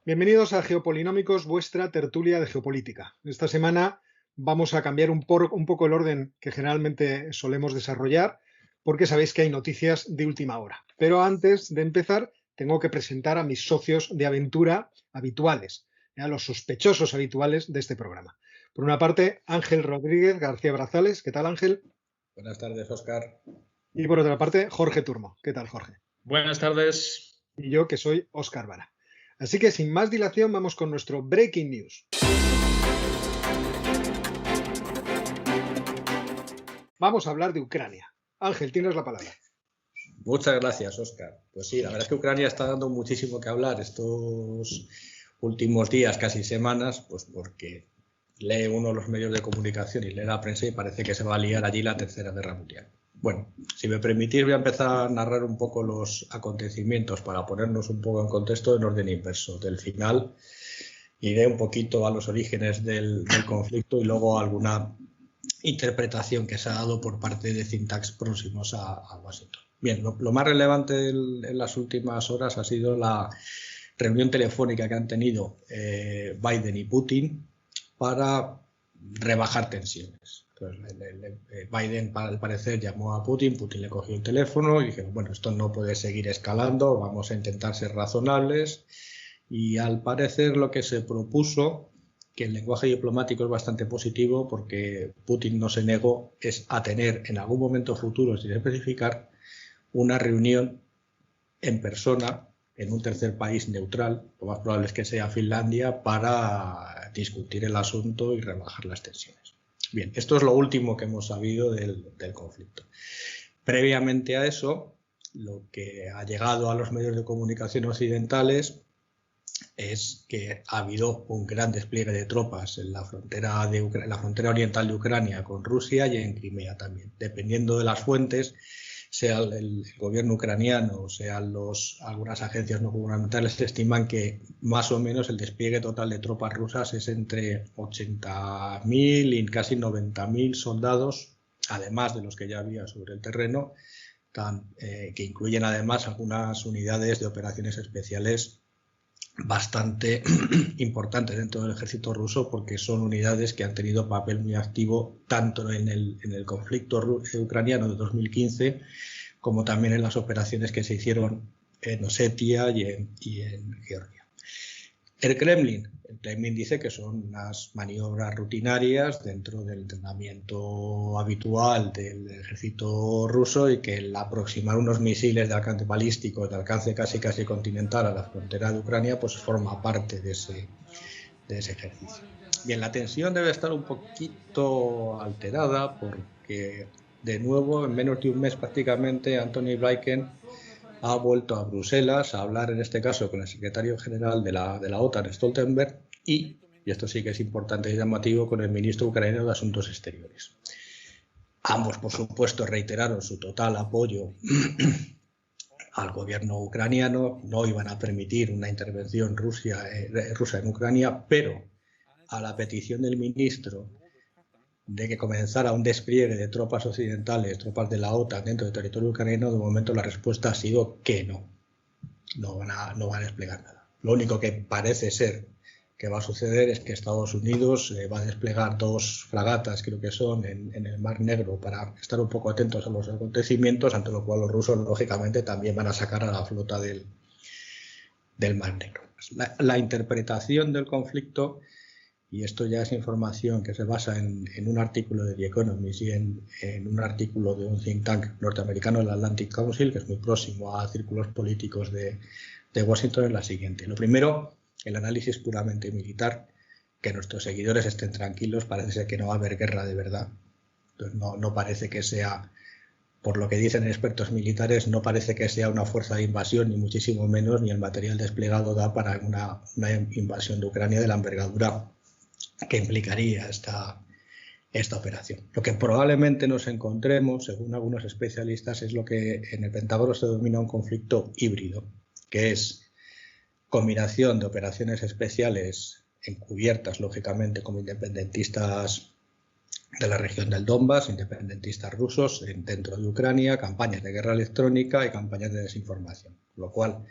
Bienvenidos a Geopolinómicos, vuestra tertulia de geopolítica. Esta semana vamos a cambiar un poco el orden que generalmente solemos desarrollar, porque sabéis que hay noticias de última hora. Pero antes de empezar, tengo que presentar a mis socios de aventura habituales, a los sospechosos habituales de este programa. Por una parte, Ángel Rodríguez García Brazales. ¿Qué tal, Ángel? Buenas tardes, Óscar. Y por otra parte, Jorge Turmo. ¿Qué tal, Jorge? Buenas tardes. Y yo, que soy Óscar Vara. Así que sin más dilación vamos con nuestro Breaking News. Vamos a hablar de Ucrania. Ángel, tienes la palabra. Muchas gracias, Óscar. Pues sí, la verdad es que Ucrania está dando muchísimo que hablar estos últimos días, casi semanas, pues porque lee uno los medios de comunicación y lee la prensa y parece que se va a liar allí la Tercera Guerra Mundial. Bueno, si me permitís voy a empezar a narrar un poco los acontecimientos para ponernos un poco en contexto en orden inverso. Del final iré un poquito a los orígenes del conflicto y luego a alguna interpretación que se ha dado por parte de think tanks próximos a Washington. Bien, lo más relevante en las últimas horas ha sido la reunión telefónica que han tenido Biden y Putin para rebajar tensiones. Entonces, Biden, al parecer, llamó a Putin le cogió el teléfono y dijeron, bueno, esto no puede seguir escalando, vamos a intentar ser razonables. Y al parecer lo que se propuso, que el lenguaje diplomático es bastante positivo porque Putin no se negó, es a tener en algún momento futuro, sin especificar, una reunión en persona en un tercer país neutral, lo más probable es que sea Finlandia, para discutir el asunto y rebajar las tensiones. Bien, esto es lo último que hemos sabido del conflicto. Previamente a eso, lo que ha llegado a los medios de comunicación occidentales es que ha habido un gran despliegue de tropas en la frontera oriental de Ucrania con Rusia y en Crimea también. Dependiendo de las fuentes, sea el gobierno ucraniano o sean algunas agencias no gubernamentales, estiman que más o menos el despliegue total de tropas rusas es entre 80.000 y casi 90.000 soldados, además de los que ya había sobre el terreno, que incluyen además algunas unidades de operaciones especiales bastante importantes dentro del ejército ruso, porque son unidades que han tenido papel muy activo tanto en el conflicto ucraniano de 2015 como también en las operaciones que se hicieron en Osetia y en Georgia. El Kremlin dice que son unas maniobras rutinarias dentro del entrenamiento habitual del ejército ruso y que el aproximar unos misiles de alcance balístico, de alcance casi continental a la frontera de Ucrania, pues forma parte de ese ejercicio. Bien, la tensión debe estar un poquito alterada porque, de nuevo, en menos de un mes prácticamente, Antony Blinken ha vuelto a Bruselas a hablar, en este caso, con el secretario general de la OTAN, Stoltenberg, y esto sí que es importante y llamativo, con el ministro ucraniano de Asuntos Exteriores. Ambos, por supuesto, reiteraron su total apoyo al gobierno ucraniano, no iban a permitir una intervención rusa en Ucrania, pero a la petición del ministro de que comenzara un despliegue de tropas occidentales, tropas de la OTAN dentro del territorio ucraniano, de momento la respuesta ha sido que no van a desplegar nada. Lo único que parece ser que va a suceder es que Estados Unidos va a desplegar 2 fragatas, creo que son, en el Mar Negro para estar un poco atentos a los acontecimientos, ante lo cual los rusos, lógicamente, también van a sacar a la flota del Mar Negro. La interpretación del conflicto, y esto ya es información que se basa en un artículo de The Economist y en un artículo de un think tank norteamericano, el Atlantic Council, que es muy próximo a círculos políticos de Washington, es la siguiente. Lo primero, el análisis puramente militar, que nuestros seguidores estén tranquilos, parece ser que no va a haber guerra de verdad. Entonces no parece que sea, por lo que dicen expertos militares, no parece que sea una fuerza de invasión, ni muchísimo menos, ni el material desplegado da para una invasión de Ucrania de la envergadura que implicaría esta operación. Lo que probablemente nos encontremos, según algunos especialistas, es lo que en el Pentágono se denomina un conflicto híbrido, que es combinación de operaciones especiales encubiertas, lógicamente, como independentistas de la región del Donbass, independentistas rusos dentro de Ucrania, campañas de guerra electrónica y campañas de desinformación. Lo cual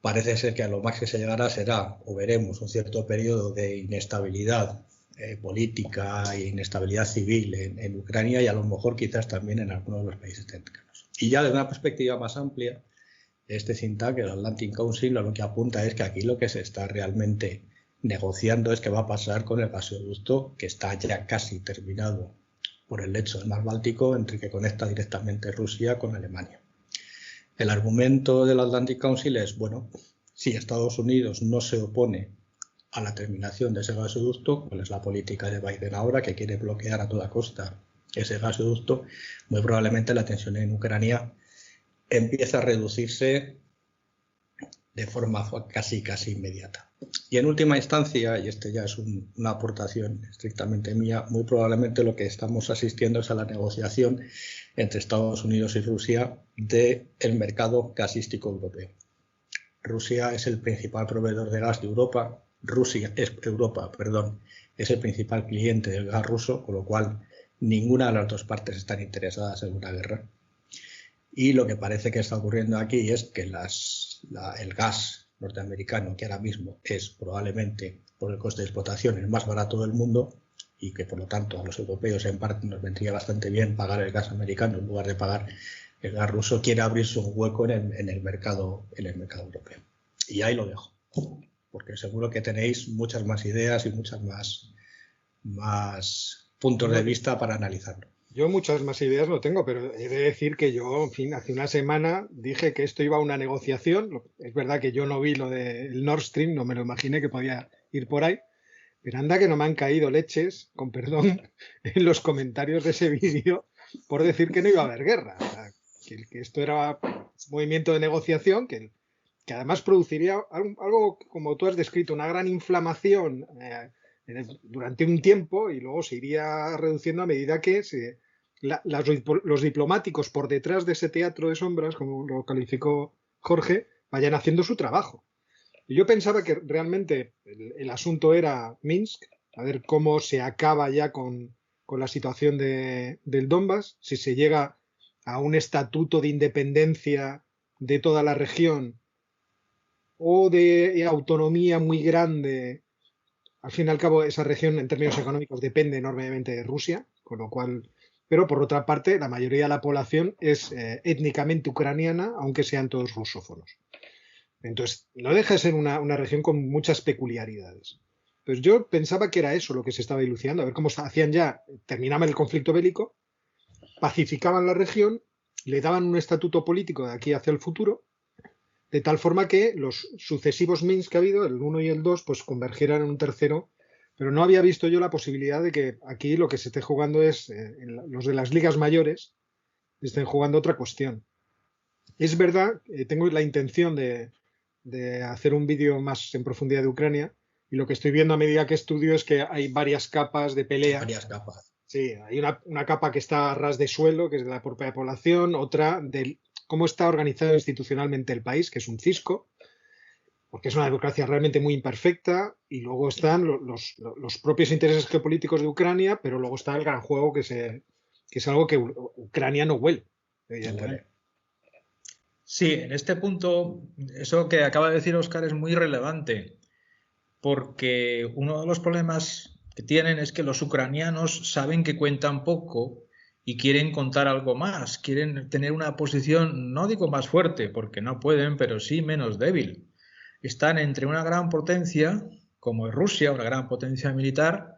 parece ser que a lo más que se llegará será, o veremos, un cierto periodo de inestabilidad política e inestabilidad civil en Ucrania y a lo mejor quizás también en algunos de los países cercanos. Y ya desde una perspectiva más amplia, este think tank, el Atlantic Council, lo que apunta es que aquí lo que se está realmente negociando es qué va a pasar con el gasoducto que está ya casi terminado por el lecho del mar Báltico, entre que conecta directamente Rusia con Alemania. El argumento del Atlantic Council es, bueno, si Estados Unidos no se opone a la terminación de ese gasoducto, cuál es la política de Biden ahora, que quiere bloquear a toda costa ese gasoducto, muy probablemente la tensión en Ucrania empieza a reducirse de forma casi inmediata. Y en última instancia, y este ya es una aportación estrictamente mía, muy probablemente lo que estamos asistiendo es a la negociación entre Estados Unidos y Rusia del mercado gasístico europeo. Rusia es el principal proveedor de gas de Europa. Europa es el principal cliente del gas ruso, con lo cual ninguna de las dos partes están interesadas en una guerra. Y lo que parece que está ocurriendo aquí es que el gas norteamericano, que ahora mismo es probablemente por el coste de explotación el más barato del mundo y que por lo tanto a los europeos en parte nos vendría bastante bien pagar el gas americano en lugar de pagar el gas ruso, quiere abrirse un hueco en el mercado europeo. Y ahí lo dejo, porque seguro que tenéis muchas más ideas y muchas más puntos de vista para analizarlo. Yo muchas más ideas no tengo, pero he de decir que yo, en fin, hace una semana dije que esto iba a una negociación. Es verdad que yo no vi lo del Nord Stream, no me lo imaginé que podía ir por ahí, pero anda que no me han caído leches, con perdón, en los comentarios de ese vídeo por decir que no iba a haber guerra. O sea, que esto era un movimiento de negociación que además produciría algo, como tú has descrito, una gran inflamación durante un tiempo y luego se iría reduciendo a medida que los diplomáticos por detrás de ese teatro de sombras, como lo calificó Jorge, vayan haciendo su trabajo. Y yo pensaba que realmente el asunto era Minsk, a ver cómo se acaba ya con la situación del Donbass, si se llega a un estatuto de independencia de toda la región o de autonomía muy grande. Al fin y al cabo, esa región en términos económicos depende enormemente de Rusia, con lo cual, pero por otra parte, la mayoría de la población es étnicamente ucraniana, aunque sean todos rusófonos. Entonces, no deja de ser una región con muchas peculiaridades. Pues yo pensaba que era eso lo que se estaba dilucidando, a ver cómo hacían ya, terminaban el conflicto bélico, pacificaban la región, le daban un estatuto político de aquí hacia el futuro, de tal forma que los sucesivos Minsk que ha habido, el 1 y el 2, pues convergieran en un tercero, pero no había visto yo la posibilidad de que aquí lo que se esté jugando es, los de las ligas mayores, estén jugando otra cuestión. Es verdad, tengo la intención de hacer un vídeo más en profundidad de Ucrania, y lo que estoy viendo a medida que estudio es que hay varias capas de pelea. Varias capas. Sí, hay una capa que está a ras de suelo, que es de la propia población, otra del cómo está organizado institucionalmente el país, que es un cisco, porque es una democracia realmente muy imperfecta, y luego están los propios intereses geopolíticos de Ucrania, pero luego está el gran juego que es algo que Ucrania no huele, evidentemente. Sí, en este punto, eso que acaba de decir Óscar es muy relevante, porque uno de los problemas que tienen es que los ucranianos saben que cuentan poco y quieren contar algo más, quieren tener una posición, no digo más fuerte, porque no pueden, pero sí menos débil. Están entre una gran potencia, como es Rusia, una gran potencia militar,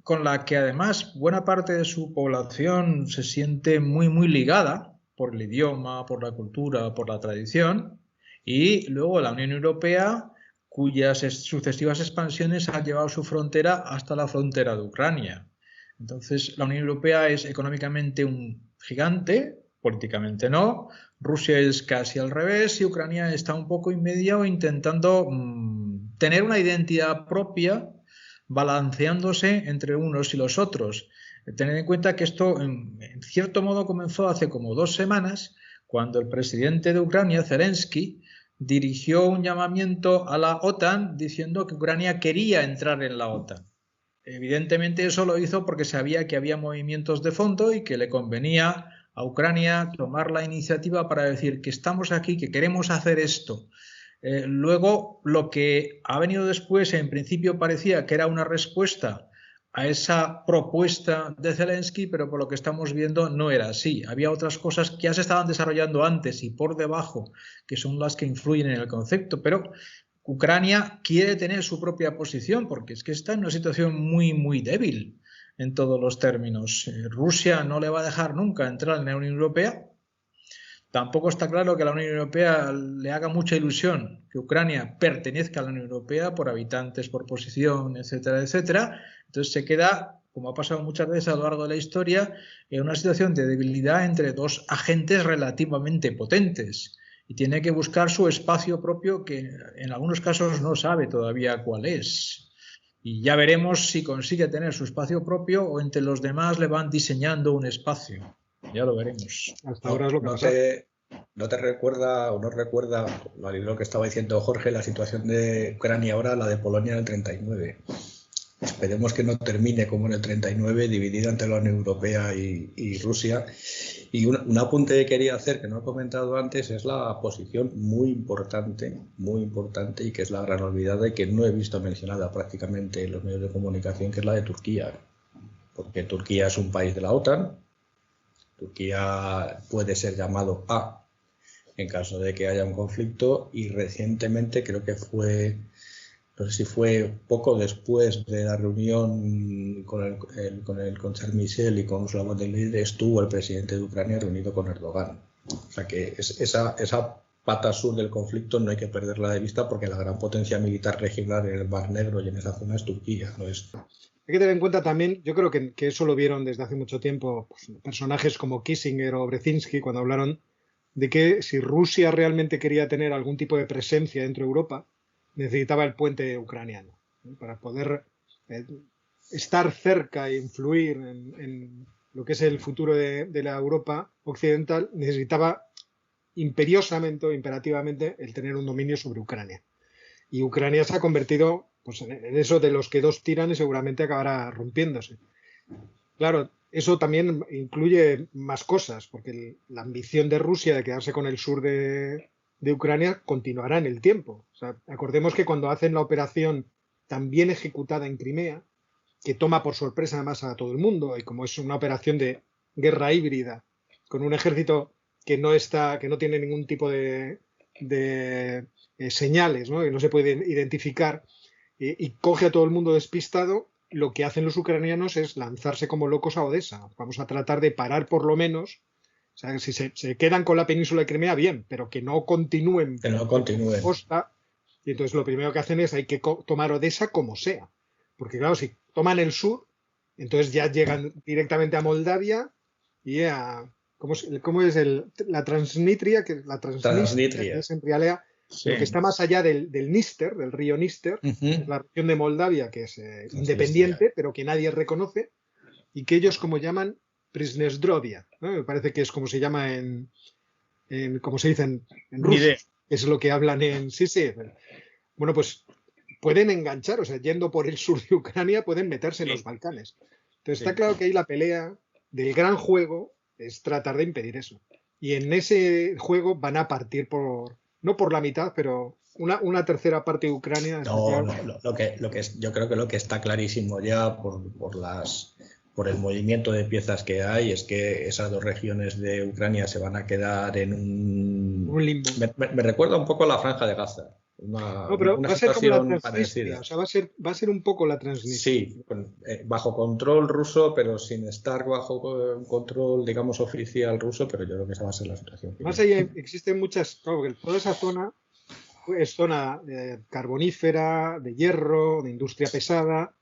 con la que además buena parte de su población se siente muy ligada por el idioma, por la cultura, por la tradición, y luego la Unión Europea, cuyas sucesivas expansiones han llevado su frontera hasta la frontera de Ucrania. Entonces, la Unión Europea es económicamente un gigante, políticamente no. Rusia es casi al revés y Ucrania está un poco inmediado intentando tener una identidad propia, balanceándose entre unos y los otros. Tened en cuenta que esto, en cierto modo, comenzó hace como 2 semanas, cuando el presidente de Ucrania, Zelensky, dirigió un llamamiento a la OTAN diciendo que Ucrania quería entrar en la OTAN. Evidentemente eso lo hizo porque sabía que había movimientos de fondo y que le convenía a Ucrania tomar la iniciativa para decir que estamos aquí, que queremos hacer esto. Luego, lo que ha venido después, en principio parecía que era una respuesta a esa propuesta de Zelensky, pero por lo que estamos viendo no era así. Había otras cosas que ya se estaban desarrollando antes y por debajo, que son las que influyen en el concepto, pero Ucrania quiere tener su propia posición porque es que está en una situación muy, muy débil en todos los términos. Rusia no le va a dejar nunca entrar en la Unión Europea. Tampoco está claro que a la Unión Europea le haga mucha ilusión que Ucrania pertenezca a la Unión Europea por habitantes, por posición, etcétera, etcétera. Entonces se queda, como ha pasado muchas veces a lo largo de la historia, en una situación de debilidad entre dos agentes relativamente potentes y tiene que buscar su espacio propio que en algunos casos no sabe todavía cuál es. Y ya veremos si consigue tener su espacio propio o entre los demás le van diseñando un espacio. Ya lo veremos. Hasta ahora es lo que ¿No te recuerda o no recuerda, lo que estaba diciendo Jorge, la situación de Ucrania ahora, la de Polonia en el 39? Esperemos que no termine como en el 39, dividida entre la Unión Europea y Rusia. Y un apunte que quería hacer, que no he comentado antes, es la posición muy importante, y que es la gran olvidada y que no he visto mencionada prácticamente en los medios de comunicación, que es la de Turquía. Porque Turquía es un país de la OTAN. Turquía puede ser llamado A en caso de que haya un conflicto, y recientemente, creo que fue, no sé si fue poco después de la reunión con Charles Michel y con Ursula von der Leyen, estuvo el presidente de Ucrania reunido con Erdogan. O sea que esa pata sur del conflicto no hay que perderla de vista, porque la gran potencia militar regional en el Mar Negro y en esa zona es Turquía, no es... Hay que tener en cuenta también, yo creo que eso lo vieron desde hace mucho tiempo, pues, personajes como Kissinger o Brzezinski, cuando hablaron de que si Rusia realmente quería tener algún tipo de presencia dentro de Europa, necesitaba el puente ucraniano, ¿no? Para poder estar cerca e influir en lo que es el futuro de la Europa occidental, necesitaba imperiosamente o imperativamente el tener un dominio sobre Ucrania. Y Ucrania se ha convertido, pues, en eso de los que dos tiran y seguramente acabará rompiéndose. Claro, eso también incluye más cosas, porque la ambición de Rusia de quedarse con el sur de Ucrania continuará en el tiempo. O sea, acordemos que cuando hacen la operación tan bien ejecutada en Crimea, que toma por sorpresa además a todo el mundo, y como es una operación de guerra híbrida, con un ejército que no tiene ningún tipo de señales, ¿no? Que no se pueden identificar, y coge a todo el mundo despistado, lo que hacen los ucranianos es lanzarse como locos a Odessa. Vamos a tratar de parar por lo menos, o sea, si se quedan con la península de Crimea, bien, pero que no continúen. Que no continúen. Costa, y entonces lo primero que hacen es hay que tomar Odessa como sea. Porque claro, si toman el sur, entonces ya llegan directamente a Moldavia y a... ¿Cómo es la Transnistria? Que Transnistria. Es en realidad sí, lo que está más allá del Níster, del río Níster, la región de Moldavia, que es independiente, pero que nadie reconoce, y que ellos como llaman Prisnesdrovia, ¿no? Me parece que es como se llama como se dice en ruso, es lo que hablan en... Sí. Bueno, pues pueden enganchar, o sea, yendo por el sur de Ucrania, pueden meterse en los Balcanes. Entonces está claro que ahí la pelea del gran juego es tratar de impedir eso. Y en ese juego van a partir no por la mitad, pero una tercera parte de Ucrania. No, yo creo que lo que está clarísimo ya por el movimiento de piezas que hay es que esas dos regiones de Ucrania se van a quedar en un limbo. Me recuerda un poco a la Franja de Gaza. Pero una va a ser como la Transnistria, parecida. o sea, va a ser un poco la Transnistria. Sí, bajo control ruso, pero sin estar bajo control, digamos, oficial ruso, pero yo creo que esa va a ser la situación. Más allá existen muchas, claro, porque toda esa zona es zona carbonífera, de hierro, de industria pesada,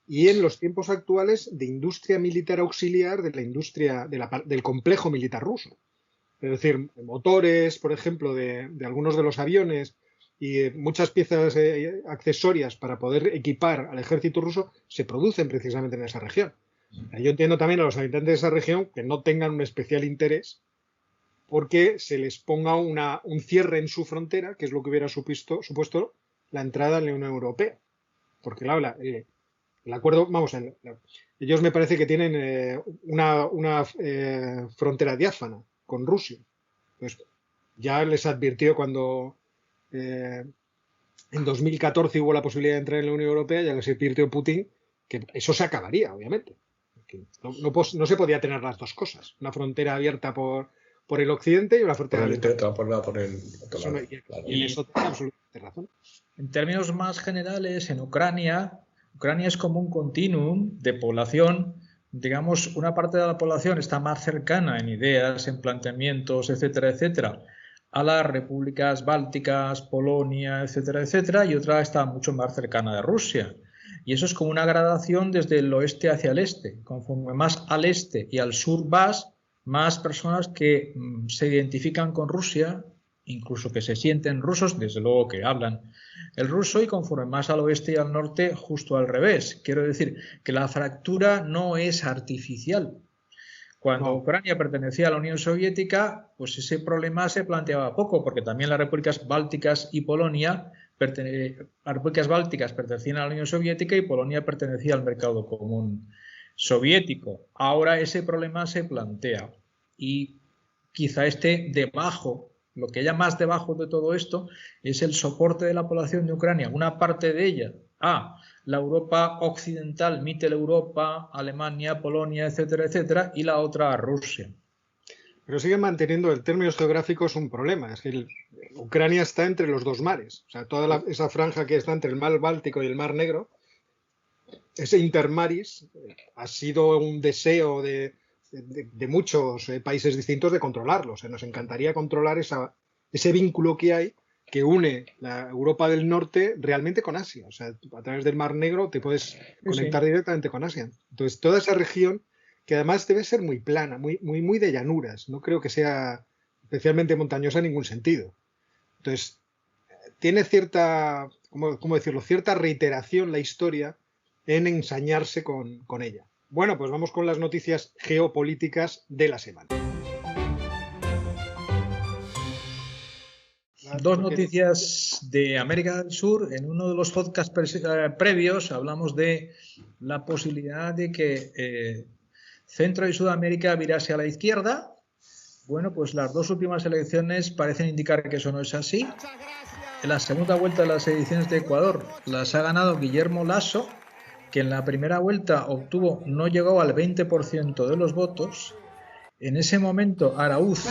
y en los tiempos actuales de industria militar auxiliar de la industria del complejo militar ruso. Es decir, motores, por ejemplo, de algunos de los aviones, y muchas piezas accesorias para poder equipar al ejército ruso se producen precisamente en esa región. Yo entiendo también a los habitantes de esa región que no tengan un especial interés porque se les ponga un cierre en su frontera, que es lo que hubiera supuesto la entrada en la Unión Europea. Porque claro, El acuerdo, vamos, ellos me parece que tienen una frontera diáfana con Rusia. Pues ya les advirtió cuando en 2014 hubo la posibilidad de entrar en la Unión Europea, ya les advirtió Putin que eso se acabaría, obviamente. Que no se podía tener las dos cosas. Una frontera abierta por el occidente y una frontera abierta por el otro lado. Y en eso tiene absolutamente razón. En términos más generales, en Ucrania es como un continuum de población. Digamos, una parte de la población está más cercana en ideas, en planteamientos, etcétera, etcétera, a las repúblicas bálticas, Polonia, etcétera, etcétera, y otra está mucho más cercana de Rusia. Y eso es como una gradación desde el oeste hacia el este. Conforme más al este y al sur vas, más personas que se identifican con Rusia, incluso que se sienten rusos, desde luego que hablan el ruso, y conforme más al oeste y al norte, justo al revés. Quiero decir que la fractura no es artificial. Cuando Ucrania pertenecía a la Unión Soviética, pues ese problema se planteaba poco, porque también las repúblicas bálticas y Polonia, las repúblicas bálticas pertenecían a la Unión Soviética y Polonia pertenecía al mercado común soviético. Ahora ese problema se plantea y quizá esté debajo, lo que haya más debajo de todo esto es el soporte de la población de Ucrania, una parte de ella a la Europa occidental, Mitteleuropa, Alemania, Polonia, etcétera, etcétera, y la otra a Rusia. Pero siguen manteniendo en términos geográficos un problema, es que Ucrania está entre los dos mares, o sea, toda esa franja que está entre el mar Báltico y el mar Negro, ese intermaris ha sido un deseo de muchos países distintos de controlarlo. O sea, nos encantaría controlar ese vínculo que hay que une la Europa del Norte realmente con Asia. O sea, a través del Mar Negro te puedes conectar directamente con Asia. Entonces, toda esa región, que además debe ser muy plana, muy de llanuras, no creo que sea especialmente montañosa en ningún sentido. Entonces, tiene cierta, ¿cómo decirlo?, cierta reiteración la historia en ensañarse con ella. Bueno, pues vamos con las noticias geopolíticas de la semana. Dos noticias de América del Sur. En uno de los podcasts previos hablamos de la posibilidad de que Centro y Sudamérica virase a la izquierda. Bueno, pues las dos últimas elecciones parecen indicar que eso no es así. En la segunda vuelta de las elecciones de Ecuador las ha ganado Guillermo Lasso, que en la primera vuelta no llegó al 20% de los votos. En ese momento Araúz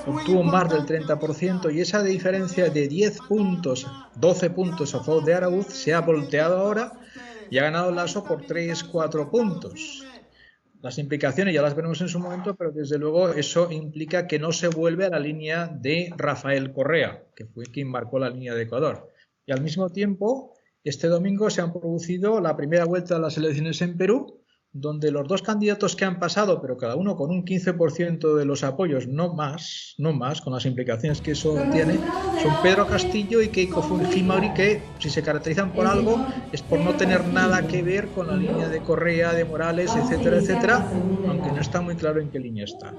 obtuvo más del 30% y esa diferencia de 12 puntos a favor de Araúz se ha volteado ahora y ha ganado Lasso por 3-4 puntos. Las implicaciones ya las veremos en su momento, pero desde luego eso implica que no se vuelve a la línea de Rafael Correa, que fue quien marcó la línea de Ecuador. Y al mismo tiempo, este domingo se han producido la primera vuelta de las elecciones en Perú, donde los dos candidatos que han pasado, pero cada uno con un 15% de los apoyos, no más, con las implicaciones que eso tiene, son Pedro Castillo y Keiko Fujimori, que si se caracterizan por algo es por no tener nada que ver con la línea de Correa, de Morales, etcétera, etcétera, aunque no está muy claro en qué línea están.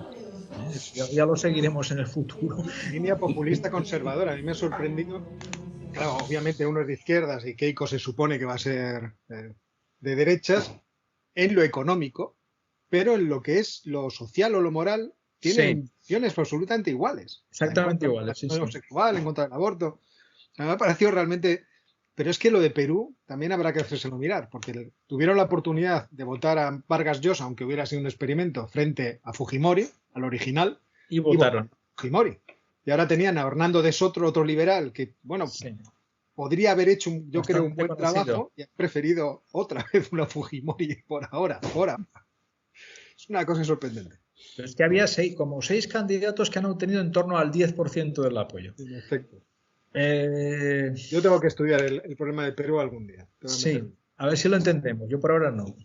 Ya lo seguiremos en el futuro. Línea populista conservadora, a mí me ha sorprendido. Claro, obviamente uno es de izquierdas y Keiko se supone que va a ser de derechas, en lo económico, pero en lo que es lo social o lo moral tienen visiones absolutamente iguales. Exactamente iguales. En contra del sexual, en contra del aborto. O sea, me ha parecido realmente... Pero es que lo de Perú también habrá que hacérselo mirar, porque tuvieron la oportunidad de votar a Vargas Llosa, aunque hubiera sido un experimento, frente a Fujimori, al original. Y votaron. A Fujimori. Y ahora tenían a Hernando de Soto, otro liberal, que, bueno... Podría haber hecho, yo creo, un buen trabajo y ha preferido otra vez una Fujimori por ahora. Es una cosa sorprendente. Pero es que había como seis candidatos que han obtenido en torno al 10% del apoyo. En efecto. Yo tengo que estudiar el problema de Perú algún día. Sí, a ver si lo entendemos. Yo por ahora no.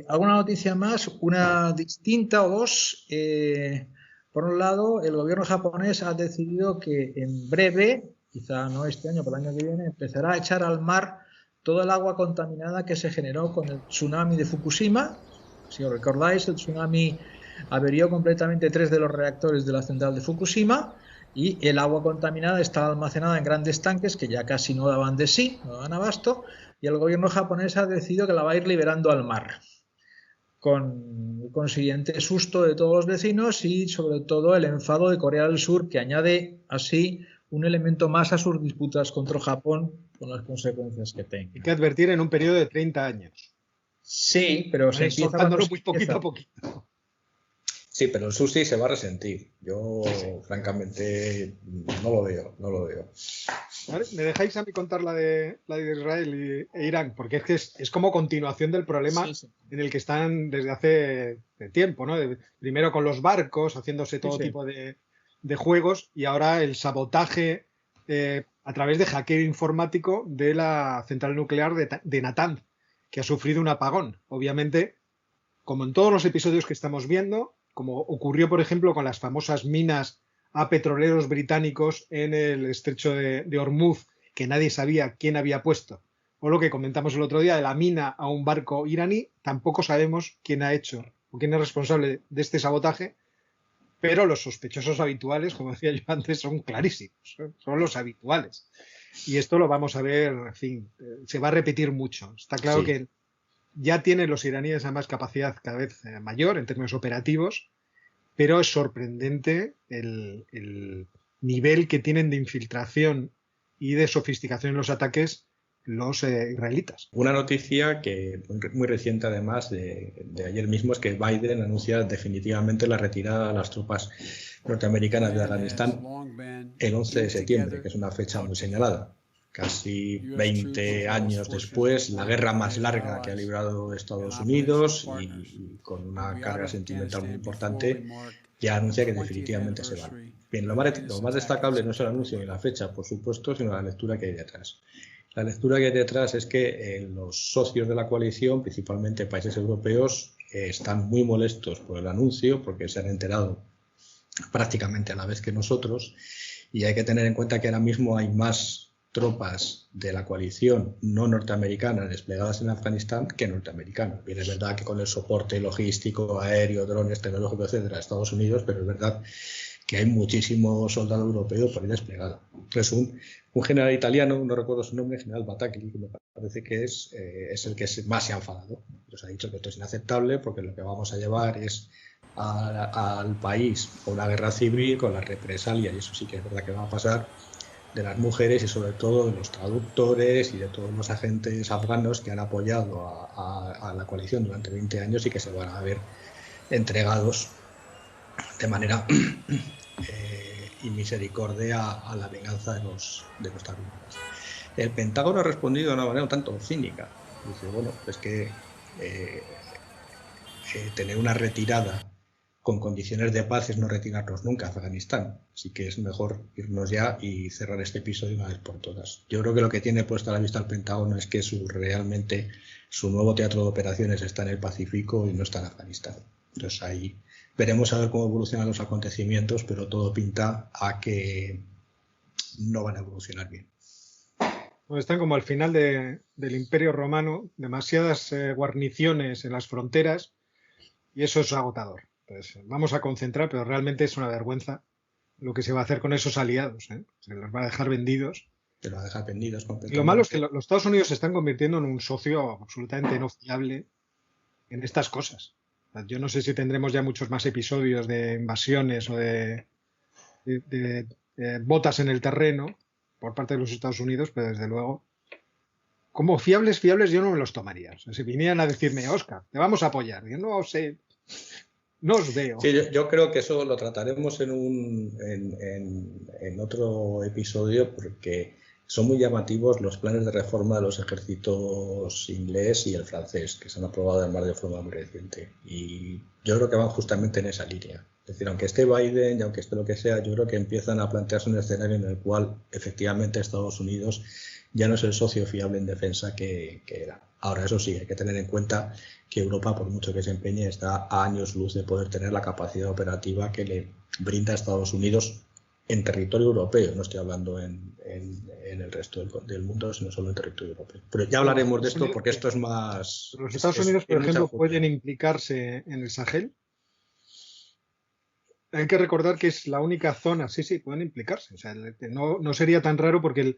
¿Alguna noticia más? Una distinta o dos. Por un lado, el gobierno japonés ha decidido que en breve, quizá no este año, pero el año que viene, empezará a echar al mar toda el agua contaminada que se generó con el tsunami de Fukushima. Si os recordáis, el tsunami averió completamente 3 de los reactores de la central de Fukushima y el agua contaminada está almacenada en grandes tanques que ya casi no daban de sí, no daban abasto, y el gobierno japonés ha decidido que la va a ir liberando al mar, con el consiguiente susto de todos los vecinos y sobre todo el enfado de Corea del Sur, que añade así un elemento más a sus disputas contra Japón, con las consecuencias que tenga. Hay que advertir en un periodo de 30 años. Sí, pero se empieza cuando muy poquito a poquito. Sí, pero el sushi se va a resentir. Yo, francamente, no lo veo. ¿Vale? ¿Me dejáis a mí contar la de Israel e Irán? Porque es que es como continuación del problema en el que están desde hace tiempo, ¿no? Primero con los barcos, haciéndose todo tipo de juegos, y ahora el sabotaje a través de hackeo informático de la central nuclear de Natanz, que ha sufrido un apagón. Obviamente, como en todos los episodios que estamos viendo, como ocurrió, por ejemplo, con las famosas minas a petroleros británicos en el estrecho de Hormuz, que nadie sabía quién había puesto, o lo que comentamos el otro día de la mina a un barco iraní, tampoco sabemos quién ha hecho o quién es responsable de este sabotaje, pero los sospechosos habituales, como decía yo antes, son clarísimos, son los habituales. Y esto lo vamos a ver, en fin, se va a repetir mucho. Está claro que ya tienen los iraníes además capacidad cada vez mayor en términos operativos, pero es sorprendente el nivel que tienen de infiltración y de sofisticación en los ataques los israelitas. Una noticia que muy reciente además de ayer mismo es que Biden anuncia definitivamente la retirada de las tropas norteamericanas de Afganistán el 11 de septiembre, que es una fecha muy señalada. Casi 20 años después, la guerra más larga que ha librado Estados Unidos y con una carga sentimental muy importante, ya anuncia que definitivamente se van. Bien, lo más destacable no es el anuncio ni la fecha, por supuesto, sino la lectura que hay detrás. La lectura que hay detrás es que los socios de la coalición, principalmente países europeos, están muy molestos por el anuncio porque se han enterado prácticamente a la vez que nosotros, y hay que tener en cuenta que ahora mismo hay más tropas de la coalición no norteamericana desplegadas en Afganistán que norteamericanas. Bien, es verdad que con el soporte logístico, aéreo, drones, tecnológicos, etcétera, de Estados Unidos, pero es verdad que hay muchísimo soldado europeo por ahí desplegado. Entonces, un general italiano, no recuerdo su nombre, general Batacli, que me parece que es el que más se ha enfadado. Nos ha dicho que esto es inaceptable porque lo que vamos a llevar es al país a una guerra civil con las represalias, y eso sí que es verdad que va a pasar, de las mujeres y sobre todo de los traductores y de todos los agentes afganos que han apoyado a la coalición durante 20 años y que se van a ver entregados de manera y misericordia a la venganza de los talibanes. El Pentágono ha respondido de una manera un tanto cínica. Dice, bueno, es que tener una retirada con condiciones de paz es no retirarnos nunca a Afganistán. Así que es mejor irnos ya y cerrar este episodio una vez por todas. Yo creo que lo que tiene puesta a la vista el Pentágono es que realmente su nuevo teatro de operaciones está en el Pacífico y no está en Afganistán. Entonces ahí veremos a ver cómo evolucionan los acontecimientos, pero todo pinta a que no van a evolucionar bien. Pues están como al final del Imperio Romano, demasiadas guarniciones en las fronteras, y eso es agotador. Pues vamos a concentrar, pero realmente es una vergüenza lo que se va a hacer con esos aliados, ¿eh? Se los va a dejar vendidos. Se los va a dejar vendidos completamente. Y lo malo es que los Estados Unidos se están convirtiendo en un socio absolutamente no fiable en estas cosas. Yo no sé si tendremos ya muchos más episodios de invasiones o de botas en el terreno por parte de los Estados Unidos, pero desde luego, como fiables yo no me los tomaría. O sea, si vinieran a decirme, Óscar, te vamos a apoyar, yo no sé... No os veo. Sí, yo creo que eso lo trataremos en otro episodio porque son muy llamativos los planes de reforma de los ejércitos inglés y el francés que se han aprobado además de forma muy reciente. Y yo creo que van justamente en esa línea. Es decir, aunque esté Biden y aunque esté lo que sea, yo creo que empiezan a plantearse un escenario en el cual efectivamente Estados Unidos ya no es el socio fiable en defensa que era. Ahora, eso sí, hay que tener en cuenta que Europa, por mucho que se empeñe, está a años luz de poder tener la capacidad operativa que le brinda a Estados Unidos en territorio europeo. No estoy hablando en el resto del mundo, sino solo en territorio europeo. Pero ya hablaremos de esto porque esto es más... ¿Los Estados Unidos, por ejemplo, pueden implicarse en el Sahel? hay que recordar que es la única zona, sí, pueden implicarse. O sea, no sería tan raro porque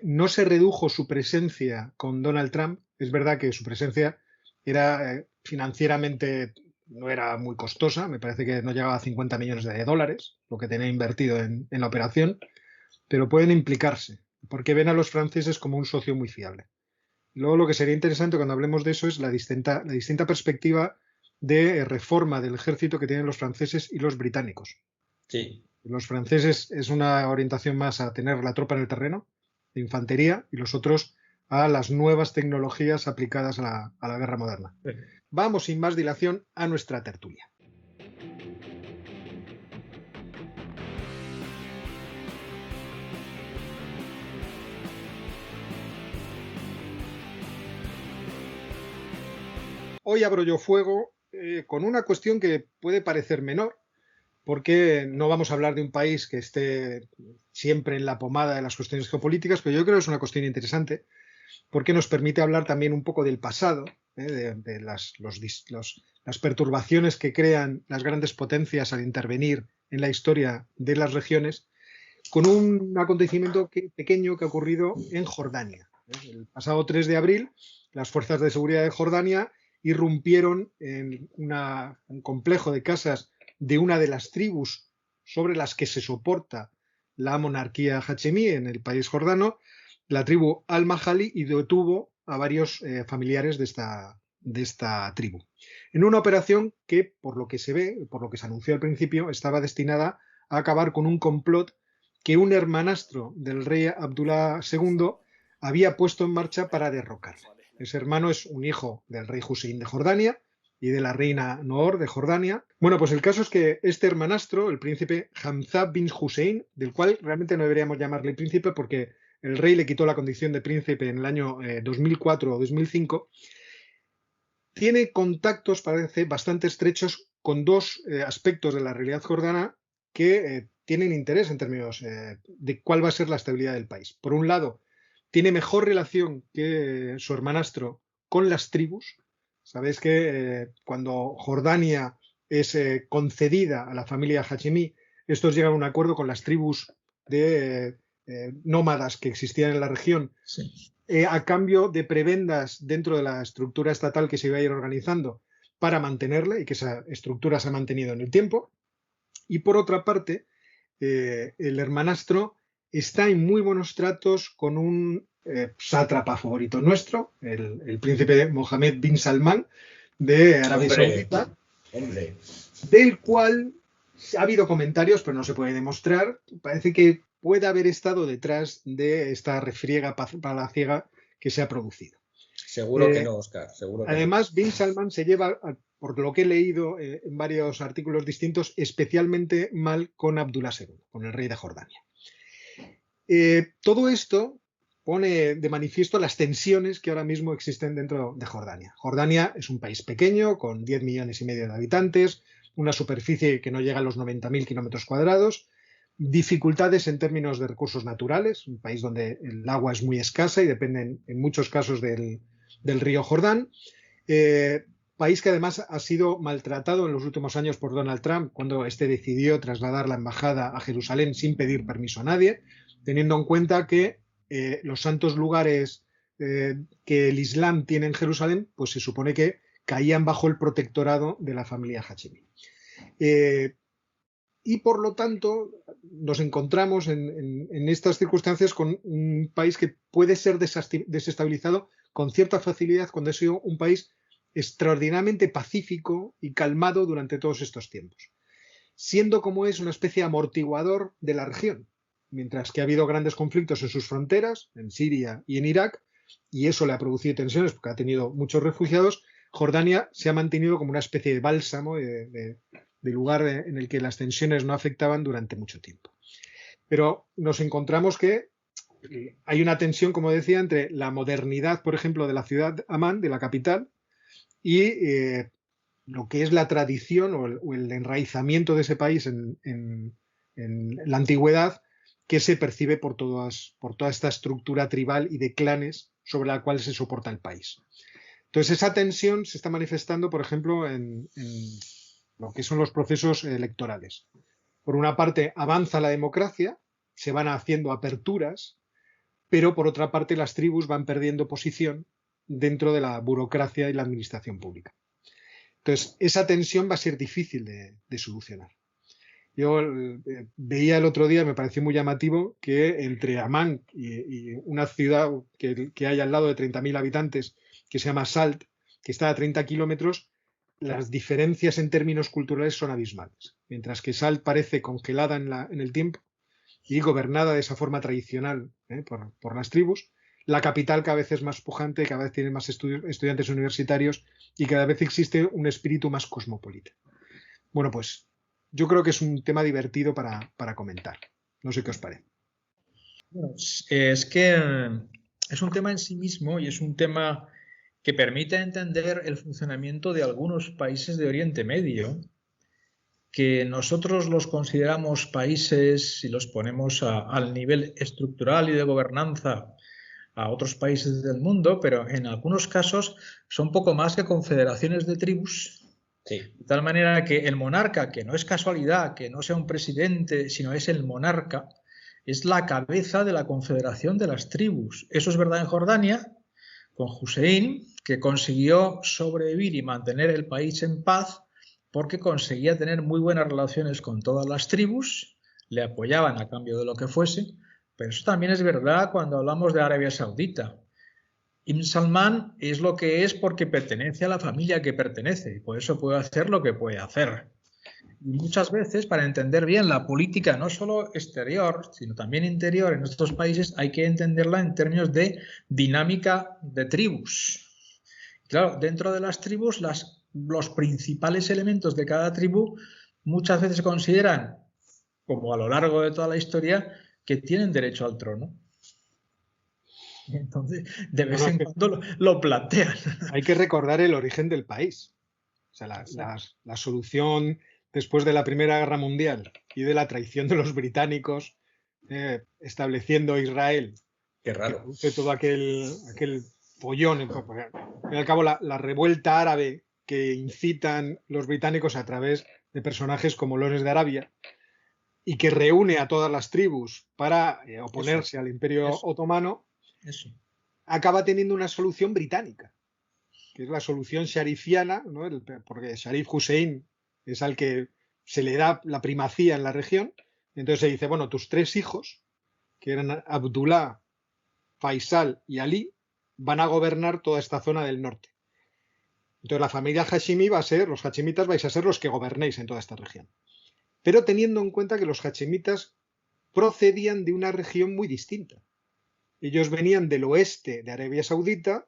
no se redujo su presencia con Donald Trump. Es verdad que su presencia era financieramente no era muy costosa, me parece que no llegaba a 50 millones de dólares, lo que tenía invertido en la operación, pero pueden implicarse, porque ven a los franceses como un socio muy fiable. Luego lo que sería interesante cuando hablemos de eso es la distinta perspectiva de reforma del ejército que tienen los franceses y los británicos. Sí. Los franceses es una orientación más a tener la tropa en el terreno, de infantería, y los otros a las nuevas tecnologías aplicadas a la guerra moderna. Vamos sin más dilación a nuestra tertulia. Hoy abro yo fuego con una cuestión que puede parecer menor, porque no vamos a hablar de un país que esté siempre en la pomada de las cuestiones geopolíticas, pero yo creo que es una cuestión interesante, porque nos permite hablar también un poco del pasado, de las perturbaciones que crean las grandes potencias al intervenir en la historia de las regiones, con un acontecimiento pequeño que ha ocurrido en Jordania. El pasado 3 de abril, las fuerzas de seguridad de Jordania irrumpieron en un complejo de casas de una de las tribus sobre las que se soporta la monarquía hachemí en el país jordano, la tribu Al-Mahali, y detuvo a varios familiares de esta tribu. En una operación que, por lo que se ve, por lo que se anunció al principio, estaba destinada a acabar con un complot que un hermanastro del rey Abdullah II había puesto en marcha para derrocarle. Ese hermano es un hijo del rey Hussein de Jordania y de la reina Noor de Jordania. Bueno, pues el caso es que este hermanastro, el príncipe Hamza bin Hussein, del cual realmente no deberíamos llamarle príncipe porque el rey le quitó la condición de príncipe en el año 2004 o 2005, tiene contactos, parece, bastante estrechos con dos aspectos de la realidad jordana que tienen interés en términos de cuál va a ser la estabilidad del país. Por un lado, tiene mejor relación que su hermanastro con las tribus. Sabéis que cuando Jordania es concedida a la familia hachemí, estos llegan a un acuerdo con las tribus de nómadas que existían en la región, sí, a cambio de prebendas dentro de la estructura estatal que se iba a ir organizando para mantenerla, y que esa estructura se ha mantenido en el tiempo. Y por otra parte, el hermanastro está en muy buenos tratos con un sátrapa favorito nuestro, el príncipe Mohammed bin Salman de Arabia Saudita, del cual ha habido comentarios, pero no se puede demostrar. Parece que puede haber estado detrás de esta refriega palaciega que se ha producido. Seguro que no, Óscar. Seguro que además, no. Bin Salman se lleva, por lo que he leído en varios artículos distintos, especialmente mal con Abdullah II, con el rey de Jordania. Todo esto pone de manifiesto las tensiones que ahora mismo existen dentro de Jordania. Jordania es un país pequeño, con 10 millones y medio de habitantes, una superficie que no llega a los 90.000 kilómetros cuadrados, dificultades en términos de recursos naturales, un país donde el agua es muy escasa y dependen en muchos casos del río Jordán, país que además ha sido maltratado en los últimos años por Donald Trump, cuando éste decidió trasladar la embajada a Jerusalén sin pedir permiso a nadie, teniendo en cuenta que los santos lugares que el Islam tiene en Jerusalén, pues se supone que caían bajo el protectorado de la familia hachemí. Y por lo tanto nos encontramos en estas circunstancias con un país que puede ser desestabilizado con cierta facilidad cuando ha sido un país extraordinariamente pacífico y calmado durante todos estos tiempos, siendo como es una especie de amortiguador de la región, mientras que ha habido grandes conflictos en sus fronteras, en Siria y en Irak, y eso le ha producido tensiones porque ha tenido muchos refugiados. Jordania se ha mantenido como una especie de bálsamo, de lugar en el que las tensiones no afectaban durante mucho tiempo. Pero nos encontramos que hay una tensión, como decía, entre la modernidad, por ejemplo, de la ciudad Amán, de la capital, y lo que es la tradición o el enraizamiento de ese país en la antigüedad, que se percibe por toda esta estructura tribal y de clanes sobre la cual se soporta el país. Entonces esa tensión se está manifestando, por ejemplo, en lo que son los procesos electorales. Por una parte, avanza la democracia, se van haciendo aperturas, pero por otra parte las tribus van perdiendo posición dentro de la burocracia y la administración pública. Entonces, esa tensión va a ser difícil de solucionar. Yo veía el otro día, me pareció muy llamativo, que entre Amán y una ciudad que hay al lado de 30.000 habitantes, que se llama Salt, que está a 30 kilómetros, las diferencias en términos culturales son abismales. Mientras que Salt parece congelada en el tiempo y gobernada de esa forma tradicional por las tribus, la capital cada vez es más pujante, cada vez tiene más estudiantes universitarios y cada vez existe un espíritu más cosmopolita. Bueno, pues yo creo que es un tema divertido para comentar. No sé qué os parece. Bueno, es que es un tema en sí mismo y es un tema que permite entender el funcionamiento de algunos países de Oriente Medio, que nosotros los consideramos países y los ponemos al nivel estructural y de gobernanza a otros países del mundo, pero en algunos casos son poco más que confederaciones de tribus. Sí. De tal manera que el monarca, que no es casualidad que no sea un presidente, sino es el monarca, es la cabeza de la confederación de las tribus. Eso es verdad en Jordania, con Hussein, que consiguió sobrevivir y mantener el país en paz porque conseguía tener muy buenas relaciones con todas las tribus, le apoyaban a cambio de lo que fuese, pero eso también es verdad cuando hablamos de Arabia Saudita. Ibn Salman es lo que es porque pertenece a la familia que pertenece y por eso puede hacer lo que puede hacer. Y muchas veces, para entender bien la política, no solo exterior, sino también interior en estos países, hay que entenderla en términos de dinámica de tribus. Claro, dentro de las tribus, los principales elementos de cada tribu muchas veces se consideran, como a lo largo de toda la historia, que tienen derecho al trono. Entonces, de vez en cuando lo plantean. Hay que recordar el origen del país. O sea, la solución después de la Primera Guerra Mundial y de la traición de los británicos estableciendo Israel. Qué raro. Todo aquel follón. Al fin y al cabo, la revuelta árabe que incitan los británicos a través de personajes como Lawrence de Arabia y que reúne a todas las tribus para oponerse al Imperio Otomano, acaba teniendo una solución británica, que es la solución sharifiana, ¿no? Porque Sharif Hussein es al que se le da la primacía en la región. Entonces se dice, bueno, tus 3 hijos, que eran Abdullah, Faisal y Ali, van a gobernar toda esta zona del norte. Entonces la familia Hashimi los hashimitas vais a ser los que gobernéis en toda esta región. Pero teniendo en cuenta que los hashimitas procedían de una región muy distinta. Ellos venían del oeste de Arabia Saudita,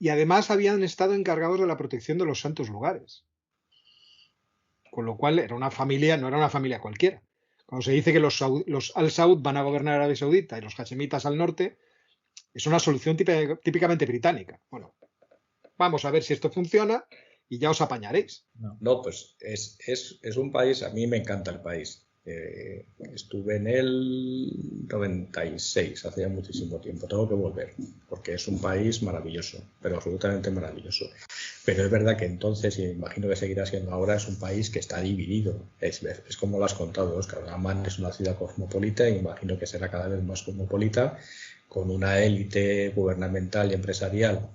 y además habían estado encargados de la protección de los santos lugares. Con lo cual era una familia, no era una familia cualquiera. Cuando se dice que los Al Saud van a gobernar Arabia Saudita y los hashemitas al norte, es una solución típicamente británica. Bueno, vamos a ver si esto funciona y ya os apañaréis. No, pues es un país, a mí me encanta el país. Estuve en el 96, hace ya muchísimo tiempo. Tengo que volver, porque es un país maravilloso, pero absolutamente maravilloso. Pero es verdad que entonces, y imagino que seguirá siendo ahora, es un país que está dividido. Es como lo has contado, Óscar. Amán es una ciudad cosmopolita y imagino que será cada vez más cosmopolita, con una élite gubernamental y empresarial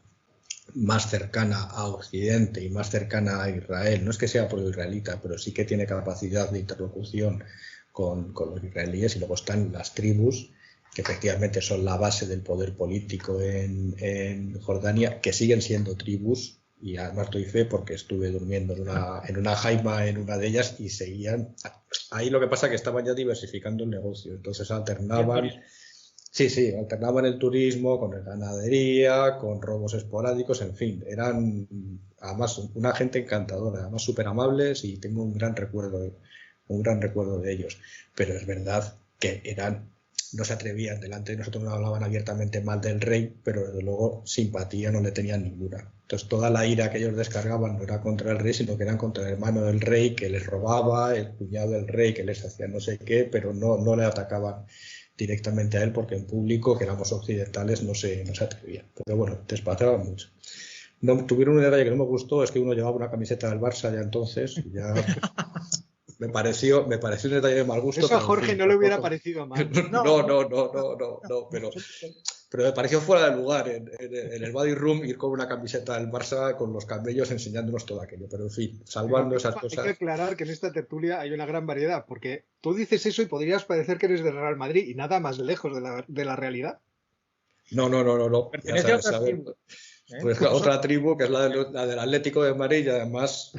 más cercana a Occidente y más cercana a Israel. No es que sea pro-israelita, pero sí que tiene capacidad de interlocución con los israelíes. Y luego están las tribus, que efectivamente son la base del poder político en Jordania, que siguen siendo tribus. Y además doy fe porque estuve durmiendo en una jaima en una de ellas y seguían. Ahí lo que pasa es que estaban ya diversificando el negocio. Entonces alternaban. Sí, alternaban el turismo con la ganadería, con robos esporádicos, en fin, eran además una gente encantadora, además súper amables y tengo un gran recuerdo de ellos. Pero es verdad que no se atrevían delante de nosotros, no hablaban abiertamente mal del rey, pero desde luego simpatía no le tenían ninguna. Entonces toda la ira que ellos descargaban no era contra el rey, sino que eran contra el hermano del rey que les robaba, el cuñado del rey que les hacía no sé qué, pero no le atacaban directamente a él porque en público, que éramos occidentales, no se atrevían. Pero bueno, despachaban mucho. No, tuvieron un detalle que no me gustó, es que uno llevaba una camiseta del Barça ya entonces, y ya me pareció un detalle de mal gusto. Eso a pero, Jorge en fin, no le hubiera parecido mal. No, pero me pareció fuera de lugar en el body room ir con una camiseta del Barça con los camellos enseñándonos todo aquello, pero en fin, salvando esas cosas. Hay que aclarar que en esta tertulia hay una gran variedad, porque tú dices eso y podrías parecer que eres del Real Madrid y nada más lejos de la realidad. No. Pertenece a otra tribu. Pues otra tribu que es la del Atlético de Madrid y además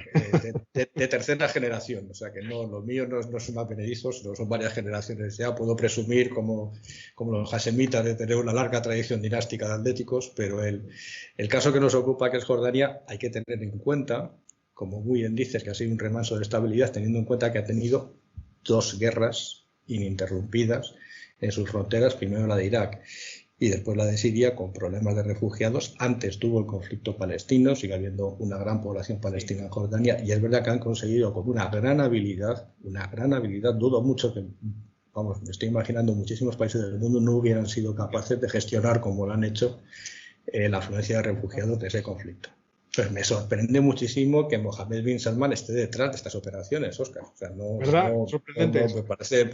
de tercera generación. O sea que no, lo mío no son advenedizos, sino son varias generaciones ya. Puedo presumir como los hasemitas de tener una larga tradición dinástica de atléticos, pero el caso que nos ocupa, que es Jordania, hay que tener en cuenta, como muy bien dices, que ha sido un remanso de estabilidad, teniendo en cuenta que ha tenido 2 guerras ininterrumpidas en sus fronteras, primero la de Irak y después la de Siria, con problemas de refugiados. Antes tuvo el conflicto palestino, sigue habiendo una gran población palestina en Jordania, y es verdad que han conseguido con una gran habilidad, dudo mucho que, vamos, me estoy imaginando muchísimos países del mundo no hubieran sido capaces de gestionar como lo han hecho la afluencia de refugiados de ese conflicto. Pues me sorprende muchísimo que Mohammed bin Salman esté detrás de estas operaciones, Óscar. O sea, ¿verdad? Sorprendente. Me parece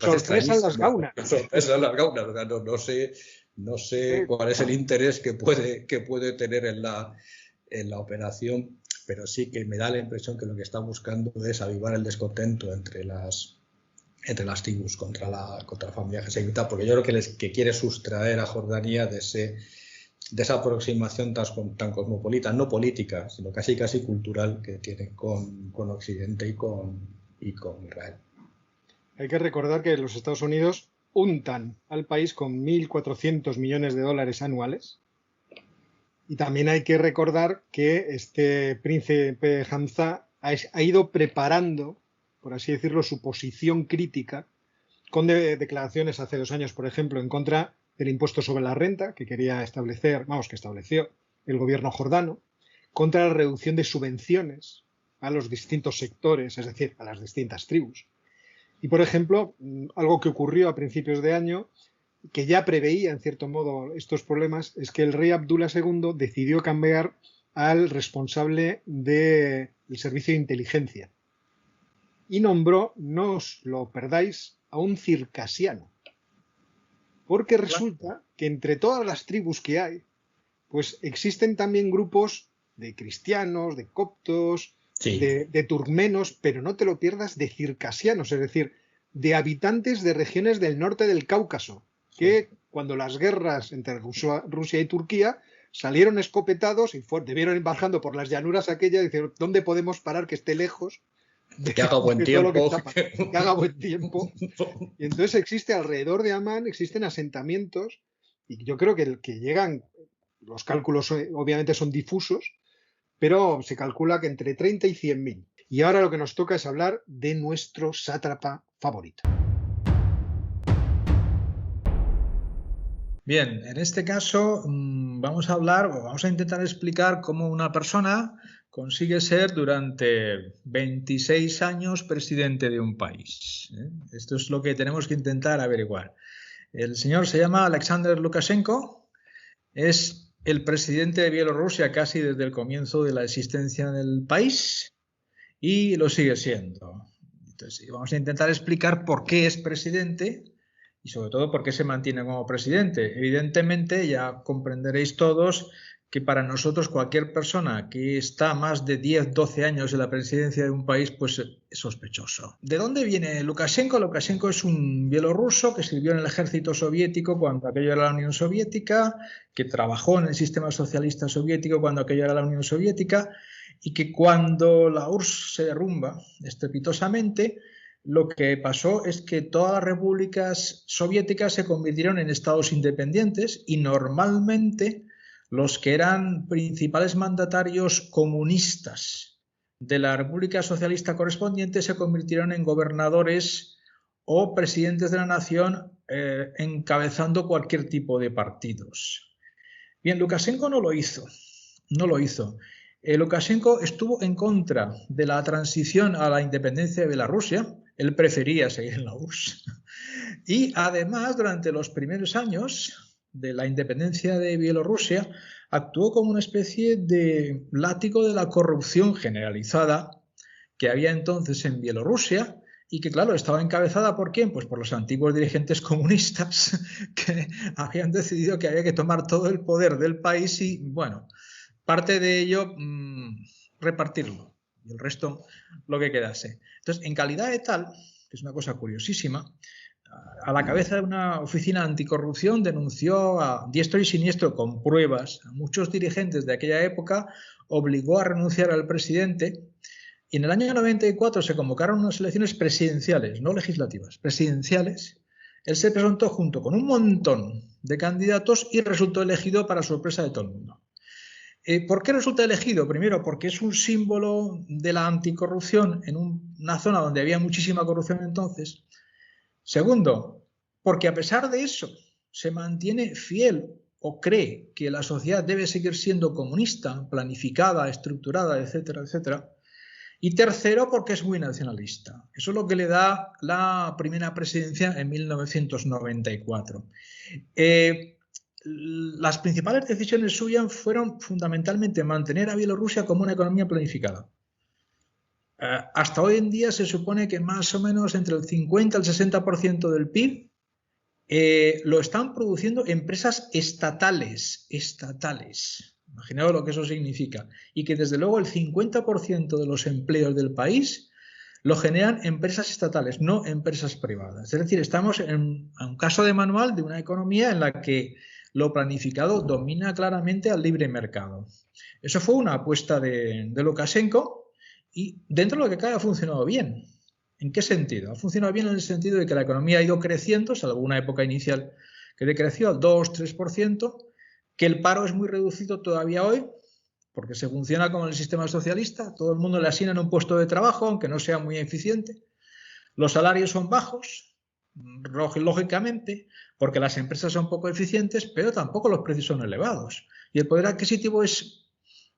sorpresa en las gaunas. Sorpresa en las gaunas. O sea, no sé cuál es el interés que puede tener en la operación, pero sí que me da la impresión que lo que está buscando es avivar el descontento entre las tribus contra la familia hashemita, porque yo creo que quiere sustraer a Jordania de esa aproximación tan cosmopolita, no política, sino casi cultural que tiene con Occidente y con Israel. Hay que recordar que los Estados Unidos untan al país con 1.400 millones de dólares anuales, y también hay que recordar que este príncipe Hamza ha ido preparando, por así decirlo, su posición crítica con declaraciones hace 2 años, por ejemplo, en contra del impuesto sobre la renta que estableció el gobierno jordano, contra la reducción de subvenciones a los distintos sectores, es decir, a las distintas tribus. Y, por ejemplo, algo que ocurrió a principios de año, que ya preveía, en cierto modo, estos problemas, es que el rey Abdullah II decidió cambiar al responsable del servicio de inteligencia y nombró, no os lo perdáis, a un circasiano. Porque resulta que entre todas las tribus que hay, pues existen también grupos de cristianos, de coptos, sí, de turkmenos, pero no te lo pierdas, de circasianos, es decir, de habitantes de regiones del norte del Cáucaso, que cuando las guerras entre Rusia y Turquía salieron escopetados y debieron ir bajando por las llanuras aquellas y decir, ¿dónde podemos parar que esté lejos? Que haga buen tiempo. Que haga buen tiempo. Y entonces existe alrededor de Amán, existen asentamientos, y yo creo que llegan, los cálculos obviamente son difusos, pero se calcula que entre 30 y 100.000. Y ahora lo que nos toca es hablar de nuestro sátrapa favorito. Bien, en este caso vamos a intentar explicar cómo una persona consigue ser durante 26 años presidente de un país. Esto es lo que tenemos que intentar averiguar. El señor se llama Alexander Lukashenko, es el presidente de Bielorrusia casi desde el comienzo de la existencia del país y lo sigue siendo. Entonces, vamos a intentar explicar por qué es presidente y sobre todo por qué se mantiene como presidente. Evidentemente ya comprenderéis todos que para nosotros cualquier persona que está más de 10, 12 años en la presidencia de un país, pues es sospechoso. ¿De dónde viene Lukashenko? Lukashenko es un bielorruso que sirvió en el ejército soviético cuando aquello era la Unión Soviética, que trabajó en el sistema socialista soviético cuando aquello era la Unión Soviética, y que cuando la URSS se derrumba estrepitosamente, lo que pasó es que todas las repúblicas soviéticas se convirtieron en estados independientes y normalmente los que eran principales mandatarios comunistas de la República Socialista correspondiente se convirtieron en gobernadores o presidentes de la nación encabezando cualquier tipo de partidos. Bien, Lukashenko no lo hizo. Lukashenko estuvo en contra de la transición a la independencia de Bielorrusia. Él prefería seguir en la URSS. Y además, durante los primeros años de la independencia de Bielorrusia actuó como una especie de látigo de la corrupción generalizada que había entonces en Bielorrusia y que, claro, estaba encabezada ¿por quién? Pues por los antiguos dirigentes comunistas que habían decidido que había que tomar todo el poder del país y, bueno, parte de ello repartirlo y el resto lo que quedase. Entonces, en calidad de tal, que es una cosa curiosísima, a la cabeza de una oficina anticorrupción denunció a diestro y siniestro con pruebas a muchos dirigentes de aquella época, obligó a renunciar al presidente y en el año 94 se convocaron unas elecciones presidenciales, no legislativas, presidenciales. Él se presentó junto con un montón de candidatos y resultó elegido para sorpresa de todo el mundo. ¿Por qué resulta elegido? Primero, porque es un símbolo de la anticorrupción en una zona donde había muchísima corrupción entonces. Segundo, porque a pesar de eso se mantiene fiel o cree que la sociedad debe seguir siendo comunista, planificada, estructurada, etcétera, etcétera. Y tercero, porque es muy nacionalista. Eso es lo que le da la primera presidencia en 1994. Las principales decisiones suyas fueron fundamentalmente mantener a Bielorrusia como una economía planificada. Hasta hoy en día se supone que más o menos entre el 50 y el 60% del PIB lo están produciendo empresas estatales. Imaginaos lo que eso significa. Y que desde luego el 50% de los empleos del país lo generan empresas estatales, no empresas privadas. Es decir, estamos en un caso de manual de una economía en la que lo planificado domina claramente al libre mercado. Eso fue una apuesta de Lukashenko y dentro de lo que cabe ha funcionado bien. ¿En qué sentido? Ha funcionado bien en el sentido de que la economía ha ido creciendo, salvo una época inicial que decreció al 2-3%, que el paro es muy reducido todavía hoy, porque se funciona como en el sistema socialista, todo el mundo le asignan un puesto de trabajo, aunque no sea muy eficiente. Los salarios son bajos, lógicamente, porque las empresas son poco eficientes, pero tampoco los precios son elevados. Y el poder adquisitivo es,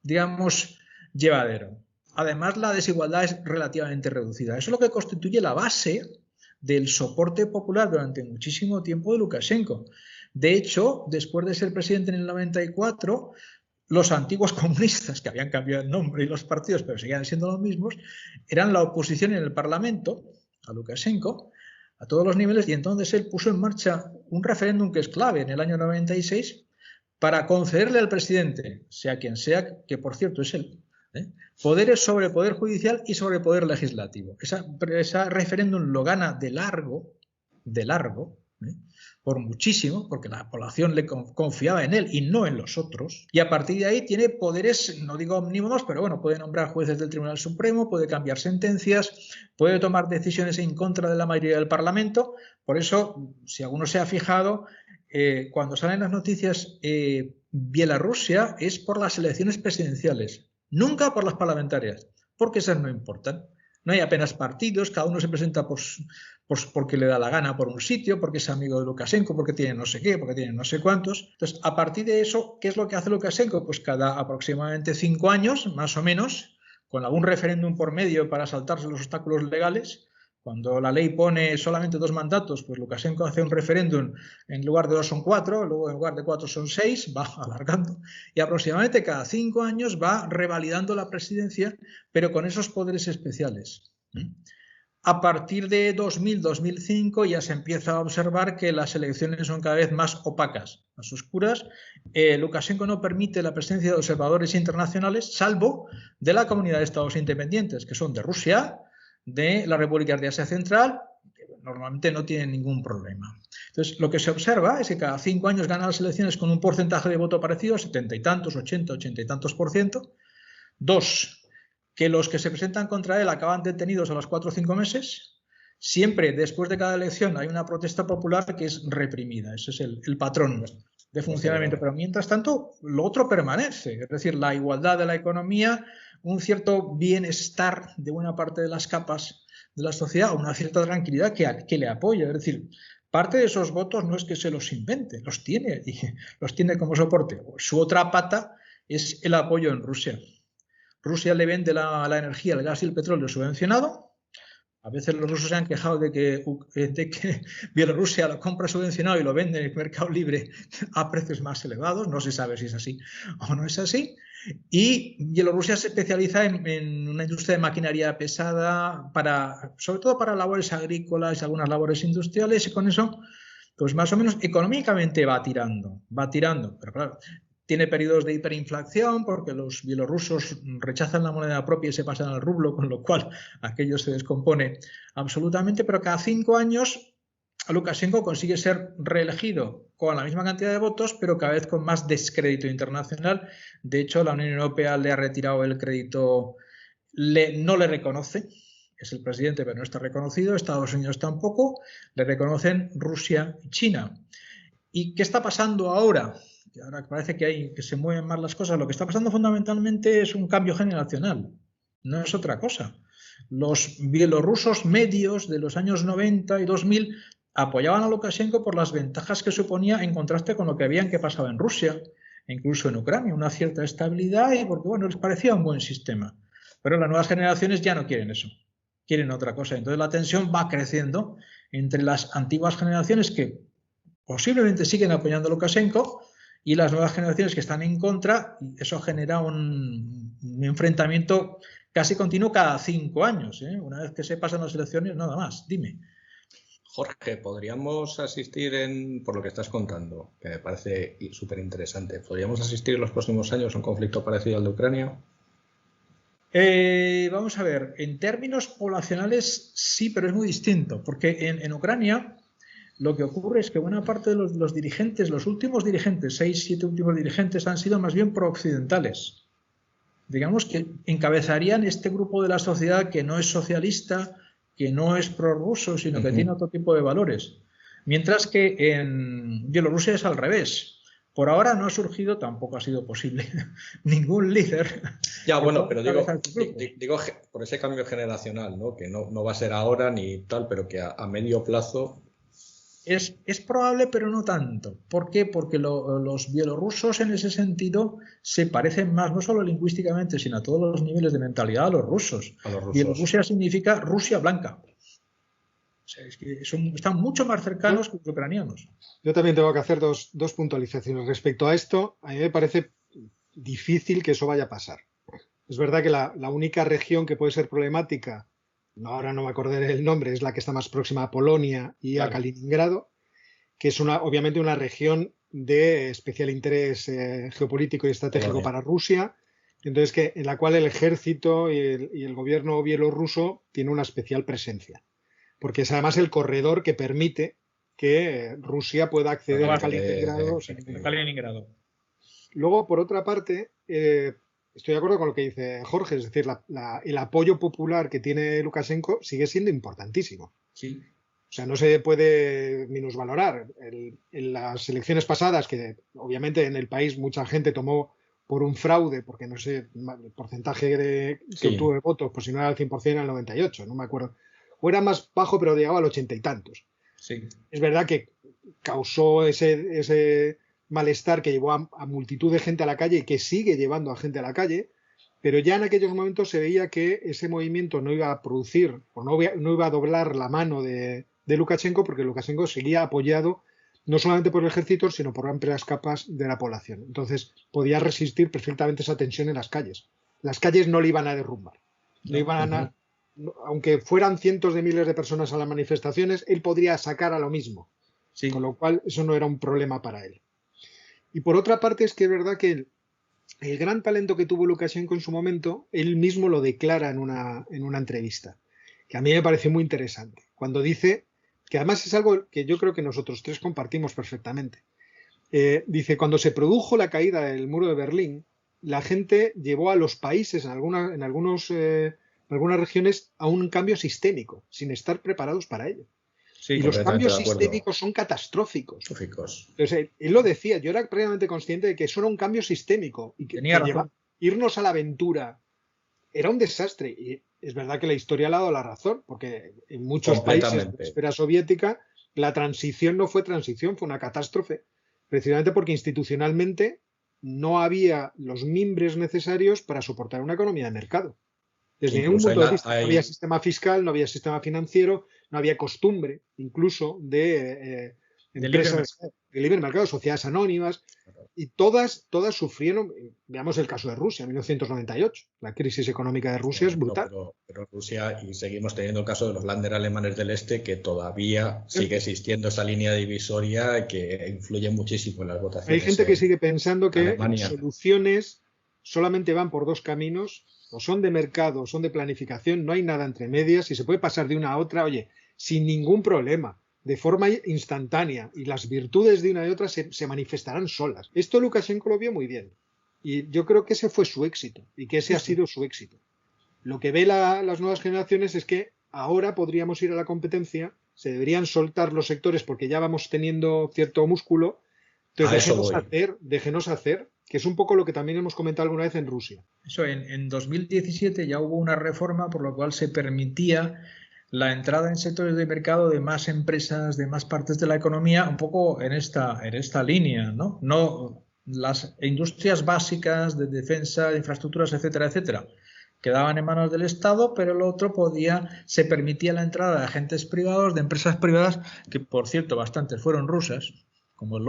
digamos, llevadero. Además, la desigualdad es relativamente reducida. Eso es lo que constituye la base del soporte popular durante muchísimo tiempo de Lukashenko. De hecho, después de ser presidente en el 94, los antiguos comunistas, que habían cambiado el nombre y los partidos, pero seguían siendo los mismos, eran la oposición en el Parlamento a Lukashenko a todos los niveles, y entonces él puso en marcha un referéndum que es clave en el año 96 para concederle al presidente, sea quien sea, que por cierto es él, poderes sobre el poder judicial y sobre el poder legislativo. Ese referéndum lo gana de largo, por muchísimo, porque la población le confiaba en él y no en los otros, y a partir de ahí tiene poderes, no digo omnímodos, pero bueno, puede nombrar jueces del Tribunal Supremo, puede cambiar sentencias, puede tomar decisiones en contra de la mayoría del Parlamento. Por eso, si alguno se ha fijado, cuando salen las noticias, Bielorrusia es por las elecciones presidenciales, nunca por las parlamentarias, porque esas no importan. No hay apenas partidos, cada uno se presenta porque le da la gana por un sitio, porque es amigo de Lukashenko, porque tiene no sé qué, porque tiene no sé cuántos. Entonces, a partir de eso, ¿qué es lo que hace Lukashenko? Pues cada aproximadamente 5 años, más o menos, con algún referéndum por medio para saltarse los obstáculos legales. Cuando la ley pone solamente 2 mandatos, pues Lukashenko hace un referéndum, en lugar de 2 son 4, luego en lugar de 4 son 6, va alargando. Y aproximadamente cada 5 años va revalidando la presidencia, pero con esos poderes especiales. A partir de 2000-2005 ya se empieza a observar que las elecciones son cada vez más opacas, más oscuras. Lukashenko no permite la presencia de observadores internacionales, salvo de la Comunidad de Estados Independientes, que son de Rusia, de la República de Asia Central, que normalmente no tienen ningún problema. Entonces, lo que se observa es que cada 5 años gana las elecciones con un porcentaje de voto parecido, 70 y tantos, 80, 80 y tantos %. 2, que los que se presentan contra él acaban detenidos a los 4 o 5 meses. Siempre, después de cada elección, hay una protesta popular que es reprimida. Ese es el patrón de funcionamiento. Pero mientras tanto, lo otro permanece. Es decir, la igualdad de la economía, un cierto bienestar de buena parte de las capas de la sociedad, una cierta tranquilidad que le apoya. Es decir, parte de esos votos no es que se los invente, los tiene y los tiene como soporte. Su otra pata es el apoyo en Rusia. Rusia le vende la energía, el gas y el petróleo subvencionado, A veces los rusos se han quejado de que Bielorrusia lo compra subvencionado y lo vende en el mercado libre a precios más elevados. No se sabe si es así o no es así. Y Bielorrusia se especializa en una industria de maquinaria pesada, sobre todo para labores agrícolas y algunas labores industriales, y con eso, pues más o menos económicamente va tirando. Pero claro, tiene periodos de hiperinflación porque los bielorrusos rechazan la moneda propia y se pasan al rublo, con lo cual aquello se descompone absolutamente, pero cada 5 años Lukashenko consigue ser reelegido con la misma cantidad de votos, pero cada vez con más descrédito internacional. De hecho, la Unión Europea le ha retirado el crédito, no le reconoce, es el presidente, pero no está reconocido, Estados Unidos tampoco, le reconocen Rusia y China. ¿Y qué está pasando ahora? Ahora parece que se mueven más las cosas. Lo que está pasando fundamentalmente es un cambio generacional, no es otra cosa. Los bielorrusos medios de los años 90 y 2000 apoyaban a Lukashenko por las ventajas que suponía en contraste con lo que veían que pasaba en Rusia, e incluso en Ucrania, una cierta estabilidad y porque bueno, les parecía un buen sistema. Pero las nuevas generaciones ya no quieren eso, quieren otra cosa. Entonces la tensión va creciendo entre las antiguas generaciones que posiblemente siguen apoyando a Lukashenko y las nuevas generaciones que están en contra, y eso genera un enfrentamiento casi continuo cada 5 años, ¿eh? Una vez que se pasan las elecciones, nada más. Dime. Jorge, ¿podríamos asistir por lo que estás contando, que me parece súper interesante, ¿podríamos asistir en los próximos años a un conflicto parecido al de Ucrania? Vamos a ver, en términos poblacionales sí, pero es muy distinto, porque en Ucrania lo que ocurre es que buena parte de los dirigentes, los últimos dirigentes, 6, 7 últimos dirigentes, han sido más bien pro-occidentales. Digamos que encabezarían este grupo de la sociedad que no es socialista, que no es prorruso, sino que tiene otro tipo de valores. Mientras que en Bielorrusia es al revés. Por ahora no ha surgido, tampoco ha sido posible, ningún líder. Ya, bueno, pero digo por ese cambio generacional, ¿no? Que no va a ser ahora ni tal, pero que a medio plazo... Es probable, pero no tanto. ¿Por qué? Porque los bielorrusos en ese sentido se parecen más, no solo lingüísticamente, sino a todos los niveles de mentalidad a los rusos. Bielorrusia significa Rusia blanca. O sea, es que están mucho más cercanos que los ucranianos. Yo también tengo que hacer dos puntualizaciones. Respecto a esto, a mí me parece difícil que eso vaya a pasar. Es verdad que la única región que puede ser problemática, ahora no me acordaré el nombre, es la que está más próxima a Polonia y a Kaliningrado, que es obviamente una región de especial interés geopolítico y estratégico para Rusia, entonces en la cual el ejército y el gobierno bielorruso tiene una especial presencia, porque es además el corredor que permite que Rusia pueda acceder a Kaliningrado. Luego, por otra parte, estoy de acuerdo con lo que dice Jorge, es decir, el apoyo popular que tiene Lukashenko sigue siendo importantísimo. Sí. O sea, no se puede minusvalorar. En las elecciones pasadas, que obviamente en el país mucha gente tomó por un fraude, porque no sé, el porcentaje que obtuvo de votos, pues si no era el 100% era el 98%, no me acuerdo. O era más bajo, pero llegaba al 80 y tantos. Sí. Es verdad que causó ese malestar que llevó a multitud de gente a la calle y que sigue llevando a gente a la calle, pero ya en aquellos momentos se veía que ese movimiento no iba a producir o no iba a doblar la mano de Lukashenko, porque Lukashenko seguía apoyado no solamente por el ejército, sino por amplias capas de la población. Entonces podía resistir perfectamente esa tensión en las calles. Las calles no le iban a derrumbar. Aunque fueran cientos de miles de personas a las manifestaciones, él podría sacar a lo mismo. Sí. Con lo cual eso no era un problema para él. Y por otra parte es que es verdad que el gran talento que tuvo Lukashenko en su momento, él mismo lo declara en una entrevista, que a mí me pareció muy interesante, cuando dice, que además es algo que yo creo que nosotros tres compartimos perfectamente, dice, cuando se produjo la caída del muro de Berlín, la gente llevó a los países en algunas regiones a un cambio sistémico, sin estar preparados para ello. Sí, y los cambios sistémicos son catastróficos. Entonces, él lo decía, yo era previamente consciente de que eso era un cambio sistémico y que irnos a la aventura era un desastre. Y es verdad que la historia le ha dado la razón, porque en muchos países de la esfera soviética la transición no fue transición, fue una catástrofe, precisamente porque institucionalmente no había los mimbres necesarios para soportar una economía de mercado. Desde ningún punto de vista, no había sistema fiscal, no había sistema financiero, no había costumbre incluso de empresas de libre mercado, sociedades anónimas, y todas sufrieron. Veamos el caso de Rusia, 1998. La crisis económica de Rusia es brutal. Pero Rusia, y seguimos teniendo el caso de los Länder alemanes del este, que todavía sigue existiendo esa línea divisoria que influye muchísimo en las votaciones. Hay gente que sigue pensando que las soluciones solamente van por dos caminos, o son de mercado o son de planificación, no hay nada entre medias y se puede pasar de una a otra, oye, sin ningún problema, de forma instantánea, y las virtudes de una y otra se manifestarán solas. Esto Lukashenko lo vio muy bien y yo creo que ese fue su éxito y que ese ha sido su éxito. Lo que ve las nuevas generaciones es que ahora podríamos ir a la competencia, se deberían soltar los sectores porque ya vamos teniendo cierto músculo, entonces déjenos hacer, que es un poco lo que también hemos comentado alguna vez en Rusia. Eso, en 2017 ya hubo una reforma por la cual se permitía la entrada en sectores de mercado de más empresas, de más partes de la economía, un poco en esta línea, ¿no? No las industrias básicas de defensa, de infraestructuras, etcétera, etcétera, quedaban en manos del Estado, pero el otro se permitía la entrada de agentes privados, de empresas privadas, que por cierto bastantes fueron rusas, como es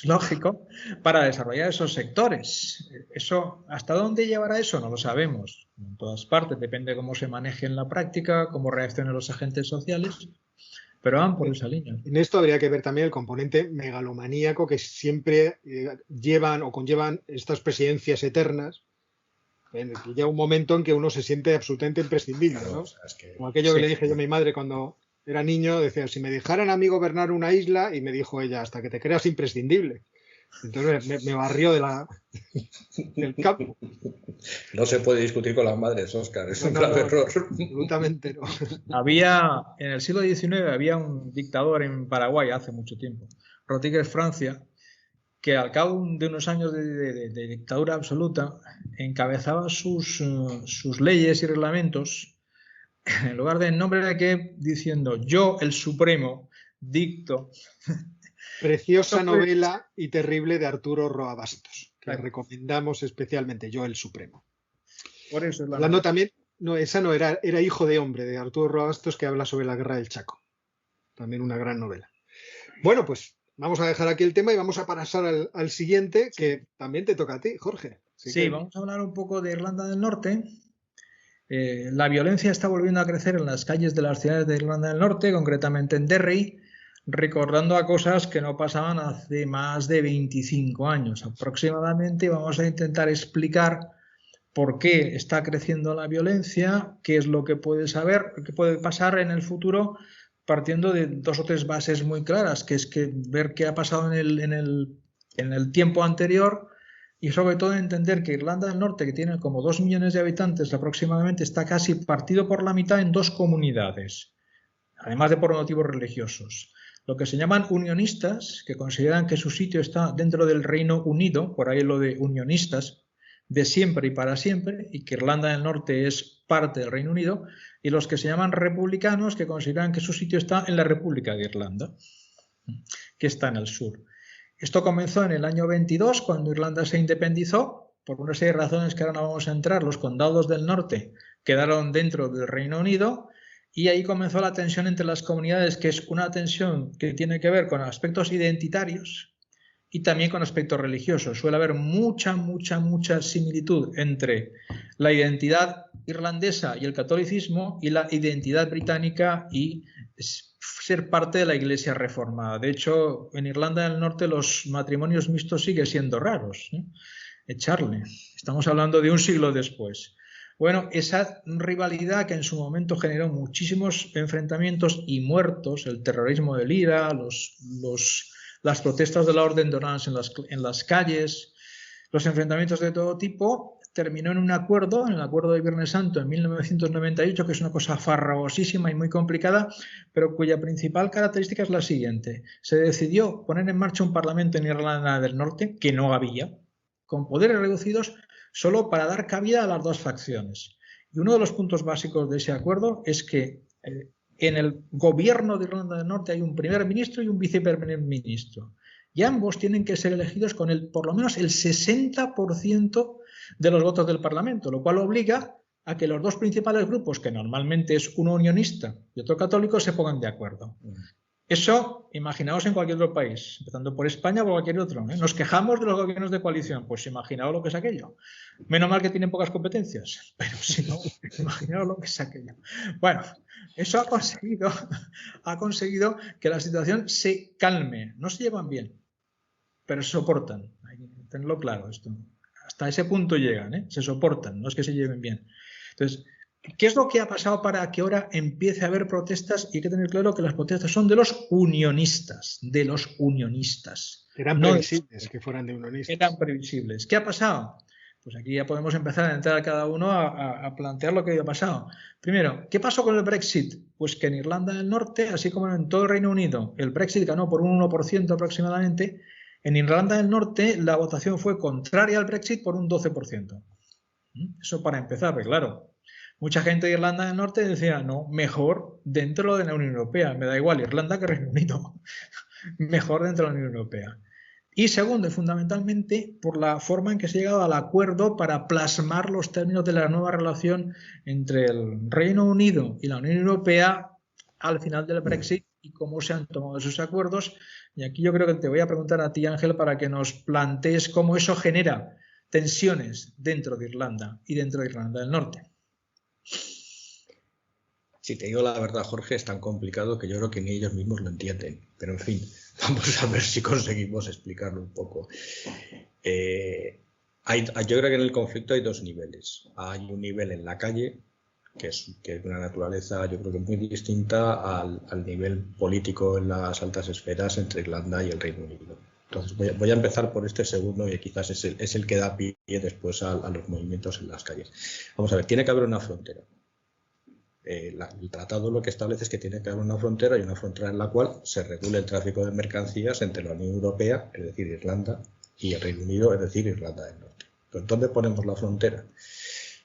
lógico, para desarrollar esos sectores. Eso, ¿hasta dónde llevará eso? No lo sabemos. En todas partes, depende de cómo se maneje en la práctica, cómo reaccionen los agentes sociales, pero van por esa línea. En esto habría que ver también el componente megalomaníaco que siempre llevan o conllevan estas presidencias eternas. Llega un momento en que uno se siente absolutamente imprescindible, ¿no? Como aquello que le dije yo a mi madre cuando era niño, decía, si me dejaran a mí gobernar una isla, y me dijo ella, hasta que te creas imprescindible. Entonces me barrió del campo. No se puede discutir con las madres, Óscar, es un grave error. Absolutamente no. En el siglo XIX había un dictador en Paraguay hace mucho tiempo, Rodríguez Francia, que al cabo de unos años de dictadura absoluta encabezaba sus leyes y reglamentos, en lugar de en nombre de qué, diciendo yo, el Supremo, dicto. Preciosa novela y terrible de Arturo Roa Bastos, que recomendamos especialmente, Yo, el Supremo. Por eso es hablando también, esa no era Hijo de Hombre, de Arturo Roa Bastos, que habla sobre la guerra del Chaco. También una gran novela. Bueno, pues vamos a dejar aquí el tema y vamos a pasar al siguiente, que también te toca a ti, Jorge. Vamos a hablar un poco de Irlanda del Norte. La violencia está volviendo a crecer en las calles de las ciudades de Irlanda del Norte, concretamente en Derry, recordando a cosas que no pasaban hace más de 25 años aproximadamente. Vamos a intentar explicar por qué está creciendo la violencia, qué es lo que puede pasar en el futuro, partiendo de dos o tres bases muy claras, que es que ver qué ha pasado en el tiempo anterior, y sobre todo entender que Irlanda del Norte, que tiene como 2 millones de habitantes aproximadamente, está casi partido por la mitad en dos comunidades, además de por motivos religiosos. Lo que se llaman unionistas, que consideran que su sitio está dentro del Reino Unido, por ahí lo de unionistas, de siempre y para siempre, y que Irlanda del Norte es parte del Reino Unido, y los que se llaman republicanos, que consideran que su sitio está en la República de Irlanda, que está en el sur. Esto comenzó en el año 22, cuando Irlanda se independizó. Por una serie de razones que ahora no vamos a entrar, los condados del norte quedaron dentro del Reino Unido, y ahí comenzó la tensión entre las comunidades, que es una tensión que tiene que ver con aspectos identitarios y también con aspectos religiosos. Suele haber mucha similitud entre la identidad irlandesa y el catolicismo y la identidad británica y ser parte de la Iglesia reformada. De hecho, en Irlanda del Norte los matrimonios mixtos siguen siendo raros, ¿eh? Echarle. Estamos hablando de un siglo después. Bueno, esa rivalidad que en su momento generó muchísimos enfrentamientos y muertos, el terrorismo del IRA, las protestas de la Orden de Orange en las calles, los enfrentamientos de todo tipo, terminó en un acuerdo, en el Acuerdo de Viernes Santo en 1998, que es una cosa farragosísima y muy complicada, pero cuya principal característica es la siguiente. Se decidió poner en marcha un parlamento en Irlanda del Norte, que no había, con poderes reducidos, solo para dar cabida a las dos facciones. Y uno de los puntos básicos de ese acuerdo es que en el gobierno de Irlanda del Norte hay un primer ministro y un viceprimer ministro. Y ambos tienen que ser elegidos con por lo menos el 60% de los votos del Parlamento, lo cual obliga a que los dos principales grupos, que normalmente es uno unionista y otro católico, se pongan de acuerdo. Eso, imaginaos en cualquier otro país, empezando por España o por cualquier otro. Nos quejamos de los gobiernos de coalición, pues imaginaos lo que es aquello. Menos mal que tienen pocas competencias, pero si no, imaginaos lo que es aquello. Bueno, eso ha conseguido que la situación se calme. No se llevan bien, pero se soportan. Hay que tenerlo claro esto. Hasta ese punto llegan, se soportan, no es que se lleven bien. Entonces, ¿qué es lo que ha pasado para que ahora empiece a haber protestas? Y hay que tener claro que las protestas son de los unionistas, Eran previsibles que fueran de unionistas. Eran previsibles. ¿Qué ha pasado? Pues aquí ya podemos empezar a entrar cada uno a plantear lo que ha pasado. Primero, ¿qué pasó con el Brexit? Pues que en Irlanda del Norte, así como en todo el Reino Unido, el Brexit ganó por un 1% aproximadamente. En Irlanda del Norte la votación fue contraria al Brexit por un 12%. Eso para empezar, pero claro, mucha gente de Irlanda del Norte decía, no, mejor dentro de la Unión Europea, me da igual Irlanda que Reino Unido, mejor dentro de la Unión Europea. Y segundo, y fundamentalmente, por la forma en que se ha llegado al acuerdo para plasmar los términos de la nueva relación entre el Reino Unido y la Unión Europea al final del Brexit y cómo se han tomado esos acuerdos. Y aquí yo creo que te voy a preguntar a ti, Ángel, para que nos plantees cómo eso genera tensiones dentro de Irlanda y dentro de Irlanda del Norte. Si te digo la verdad, Jorge, es tan complicado que yo creo que ni ellos mismos lo entienden. Pero en fin, vamos a ver si conseguimos explicarlo un poco. Yo creo que en el conflicto hay dos niveles. Hay un nivel en la calle, que es de una naturaleza yo creo que muy distinta al nivel político en las altas esferas entre Irlanda y el Reino Unido. Entonces voy a empezar por este segundo y quizás es el que da pie después a los movimientos en las calles. Vamos a ver, tiene que haber una frontera. El tratado lo que establece es que tiene que haber una frontera y una frontera en la cual se regule el tráfico de mercancías entre la Unión Europea, es decir, Irlanda, y el Reino Unido, es decir, Irlanda del Norte. Pero ¿dónde ponemos la frontera?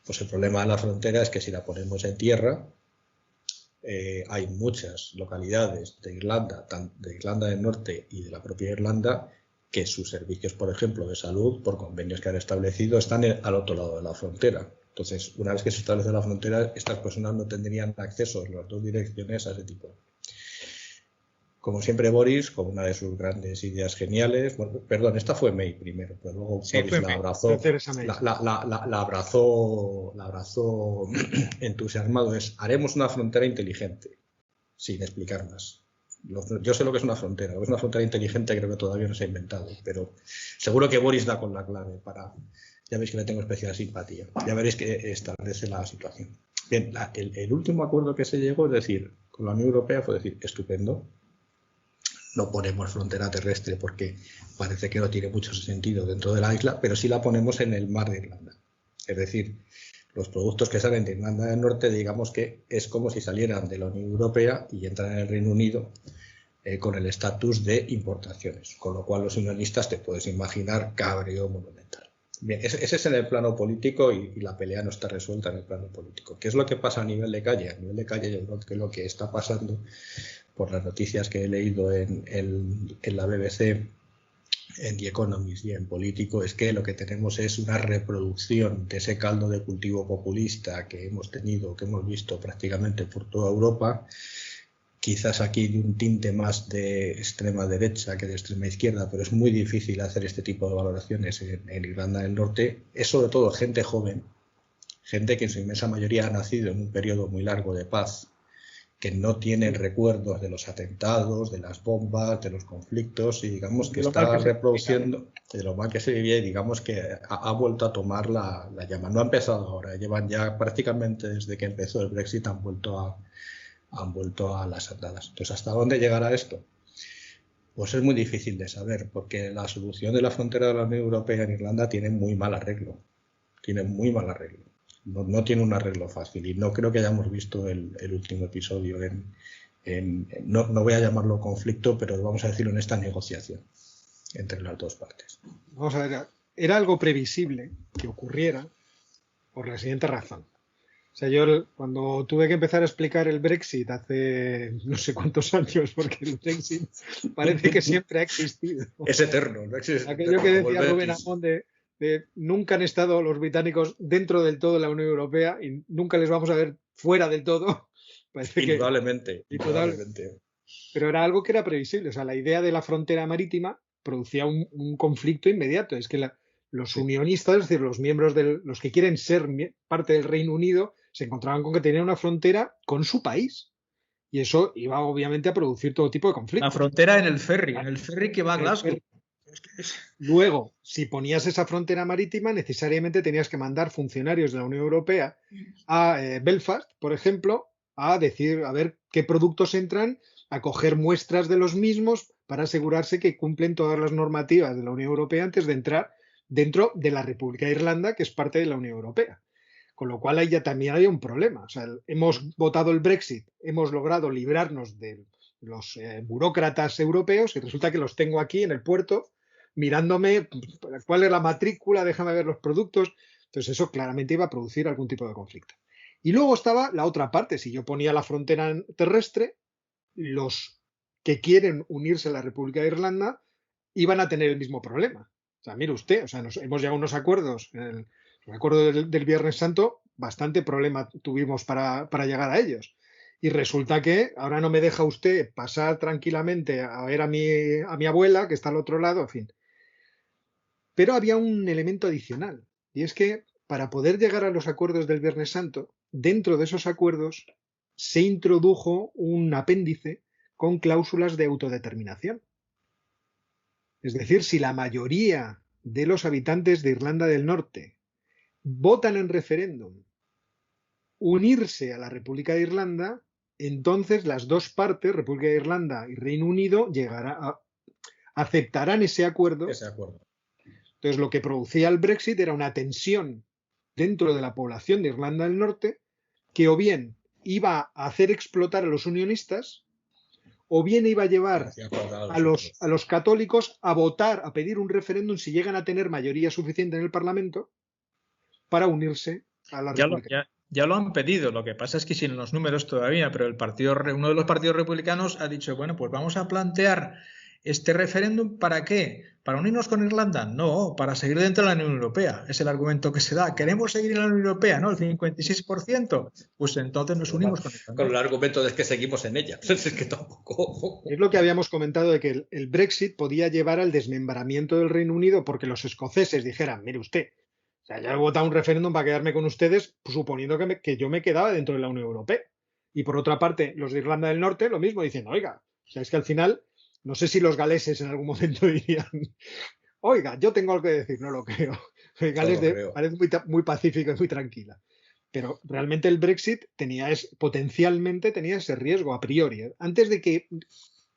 Pues el problema de la frontera es que si la ponemos en tierra, hay muchas localidades de Irlanda del Norte y de la propia Irlanda, que sus servicios, por ejemplo, de salud, por convenios que han establecido, están al otro lado de la frontera. Entonces, una vez que se establece la frontera, estas personas no tendrían acceso en las dos direcciones a ese tipo. Como siempre, Boris, con una de sus grandes ideas geniales, bueno, perdón, esta fue May primero, pero luego Boris la abrazó entusiasmado, haremos una frontera inteligente, sin explicar más. Yo sé lo que es una frontera inteligente, creo que todavía no se ha inventado, pero seguro que Boris da con la clave ya veis que le tengo especial simpatía, ya veréis que establece la situación. Bien, el último acuerdo que se llegó, es decir, con la Unión Europea, fue decir, estupendo, no ponemos frontera terrestre porque parece que no tiene mucho sentido dentro de la isla, pero sí la ponemos en el mar de Irlanda. Es decir, los productos que salen de Irlanda del Norte, digamos que es como si salieran de la Unión Europea y entran en el Reino Unido con el estatus de importaciones, con lo cual los unionistas te puedes imaginar cabreo monumental. Bien, ese es en el plano político y la pelea no está resuelta en el plano político. ¿Qué es lo que pasa a nivel de calle? A nivel de calle yo creo que lo que está pasando, por las noticias que he leído en la BBC, en The Economist y en Político, es que lo que tenemos es una reproducción de ese caldo de cultivo populista que hemos tenido, que hemos visto prácticamente por toda Europa, quizás aquí de un tinte más de extrema derecha que de extrema izquierda, pero es muy difícil hacer este tipo de valoraciones en Irlanda del Norte. Es sobre todo gente joven, gente que en su inmensa mayoría ha nacido en un periodo muy largo de paz, que no tienen recuerdos de los atentados, de las bombas, de los conflictos, y digamos que está reproduciendo de lo mal que se vivía, y digamos que ha vuelto a tomar la llama. No ha empezado ahora, llevan ya prácticamente desde que empezó el Brexit, han vuelto a las andadas. Entonces, ¿hasta dónde llegará esto? Pues es muy difícil de saber, porque la solución de la frontera de la Unión Europea en Irlanda tiene muy mal arreglo. No tiene un arreglo fácil, y no creo que hayamos visto el último episodio no voy a llamarlo conflicto, pero vamos a decirlo en esta negociación entre las dos partes. Vamos a ver, era algo previsible que ocurriera por la siguiente razón. O sea, yo cuando tuve que empezar a explicar el Brexit hace no sé cuántos años, porque el Brexit parece que siempre ha existido. Es eterno, no existe. Aquello que decía Rubén Amón de nunca han estado los británicos dentro del todo de la Unión Europea y nunca les vamos a ver fuera del todo. Parece indudablemente. Pero era algo que era previsible. O sea, la idea de la frontera marítima producía un conflicto inmediato. Es que los unionistas, es decir, los miembros los que quieren ser parte del Reino Unido, se encontraban con que tenían una frontera con su país. Y eso iba obviamente a producir todo tipo de conflictos. La frontera en el ferry que va a Glasgow. Luego, si ponías esa frontera marítima, necesariamente tenías que mandar funcionarios de la Unión Europea a Belfast, por ejemplo, a decir, a ver qué productos entran, a coger muestras de los mismos para asegurarse que cumplen todas las normativas de la Unión Europea antes de entrar dentro de la República de Irlanda, que es parte de la Unión Europea. Con lo cual ahí ya también hay un problema. O sea, hemos votado el Brexit, hemos logrado librarnos de los burócratas europeos y resulta que los tengo aquí en el puerto mirándome cuál es la matrícula, déjame ver los productos. Entonces eso claramente iba a producir algún tipo de conflicto. Y luego estaba la otra parte. Si yo ponía la frontera terrestre, los que quieren unirse a la República de Irlanda iban a tener el mismo problema. O sea, mire usted, o sea, hemos llegado a unos acuerdos. El acuerdo del Viernes Santo, bastante problema tuvimos para llegar a ellos. Y resulta que ahora no me deja usted pasar tranquilamente a ver a mi abuela, que está al otro lado, en fin. Pero había un elemento adicional, y es que para poder llegar a los acuerdos del Viernes Santo, dentro de esos acuerdos se introdujo un apéndice con cláusulas de autodeterminación. Es decir, si la mayoría de los habitantes de Irlanda del Norte votan en referéndum unirse a la República de Irlanda, entonces las dos partes, República de Irlanda y Reino Unido, aceptarán ese acuerdo. Entonces lo que producía el Brexit era una tensión dentro de la población de Irlanda del Norte que o bien iba a hacer explotar a los unionistas o bien iba a llevar a los católicos a votar, a pedir un referéndum si llegan a tener mayoría suficiente en el Parlamento para unirse a la República. Ya lo han pedido, lo que pasa es que sin los números todavía, pero uno de los partidos republicanos ha dicho, bueno, pues vamos a plantear este referéndum, ¿para qué? ¿Para unirnos con Irlanda? No, para seguir dentro de la Unión Europea. Es el argumento que se da. ¿Queremos seguir en la Unión Europea? ¿No? El 56%. Pues entonces nos unimos con Irlanda. Con el argumento de que seguimos en ella. Es que tampoco. Es lo que habíamos comentado de que el Brexit podía llevar al desmembramiento del Reino Unido porque los escoceses dijeran, mire usted, o sea, ya he votado un referéndum para quedarme con ustedes, suponiendo que yo me quedaba dentro de la Unión Europea. Y por otra parte, los de Irlanda del Norte, lo mismo, dicen, oiga, o sea, es que al final, no sé si los galeses en algún momento dirían, oiga, yo tengo algo que decir, no lo creo. Gales parece muy pacífico y muy tranquila. Pero realmente el Brexit potencialmente tenía ese riesgo a priori, antes de que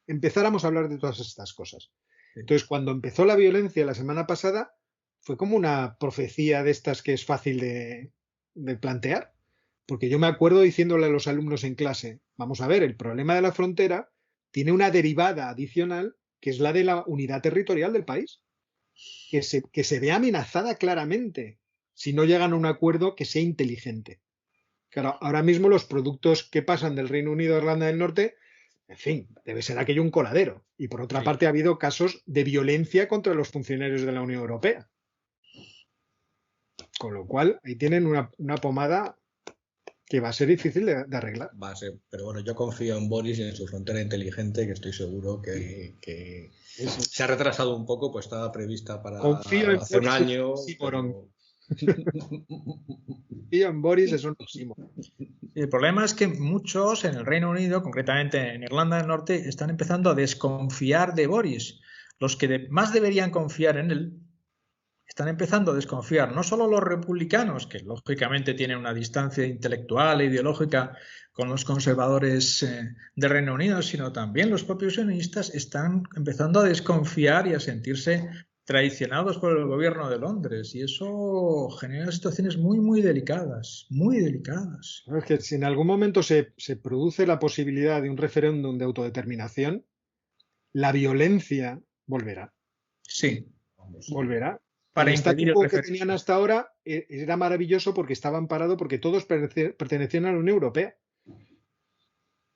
empezáramos a hablar de todas estas cosas. Entonces, cuando empezó la violencia la semana pasada, fue como una profecía de estas que es fácil de plantear, porque yo me acuerdo diciéndole a los alumnos en clase, vamos a ver, el problema de la frontera tiene una derivada adicional que es la de la unidad territorial del país, que se ve amenazada claramente si no llegan a un acuerdo que sea inteligente. Claro, ahora mismo los productos que pasan del Reino Unido a Irlanda del Norte, en fin, debe ser aquello un coladero. Y por otra parte ha habido casos de violencia contra los funcionarios de la Unión Europea. Con lo cual, ahí tienen una pomada que va a ser difícil de arreglar. Va a ser, pero bueno, yo confío en Boris y en su frontera inteligente, que estoy seguro que se ha retrasado un poco, pues estaba prevista para hace un año. Sí, pero... Confío en Boris, es un oxímoron. El problema es que muchos en el Reino Unido, concretamente en Irlanda del Norte, están empezando a desconfiar de Boris. Los que más deberían confiar en él están empezando a desconfiar, no solo los republicanos, que lógicamente tienen una distancia intelectual e ideológica con los conservadores del Reino Unido, sino también los propios unionistas están empezando a desconfiar y a sentirse traicionados por el gobierno de Londres, y eso genera situaciones muy, muy delicadas, muy delicadas. Es que si en algún momento se produce la posibilidad de un referéndum de autodeterminación, la violencia volverá. Sí. Volverá. Para el impedir statu quo que tenían hasta ahora era maravilloso porque estaba amparado porque todos pertenecían a la Unión Europea.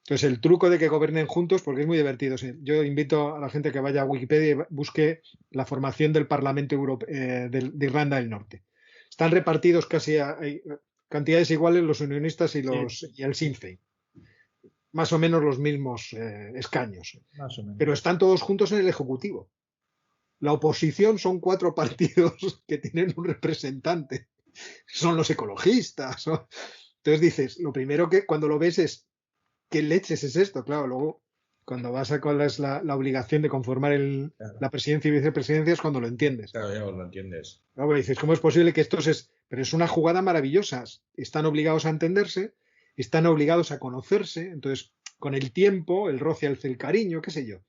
Entonces, el truco de que gobiernen juntos, porque es muy divertido. Sí. Yo invito a la gente que vaya a Wikipedia y busque la formación del Parlamento de Irlanda del Norte. Están repartidos casi hay cantidades iguales los unionistas y el Sinn Féin. Más o menos los mismos escaños. Más o menos. Pero están todos juntos en el Ejecutivo. La oposición son 4 partidos que tienen un representante. Son los ecologistas. Entonces dices, lo primero que cuando lo ves es, ¿qué leches es esto? Claro, luego cuando vas a cuál es la obligación de conformar la presidencia y vicepresidencia es cuando lo entiendes. Claro, ya lo entiendes. Luego dices, ¿cómo es posible que esto es? Pero es una jugada maravillosa. Están obligados a entenderse, están obligados a conocerse, entonces con el tiempo, el roce alza el cariño, qué sé yo.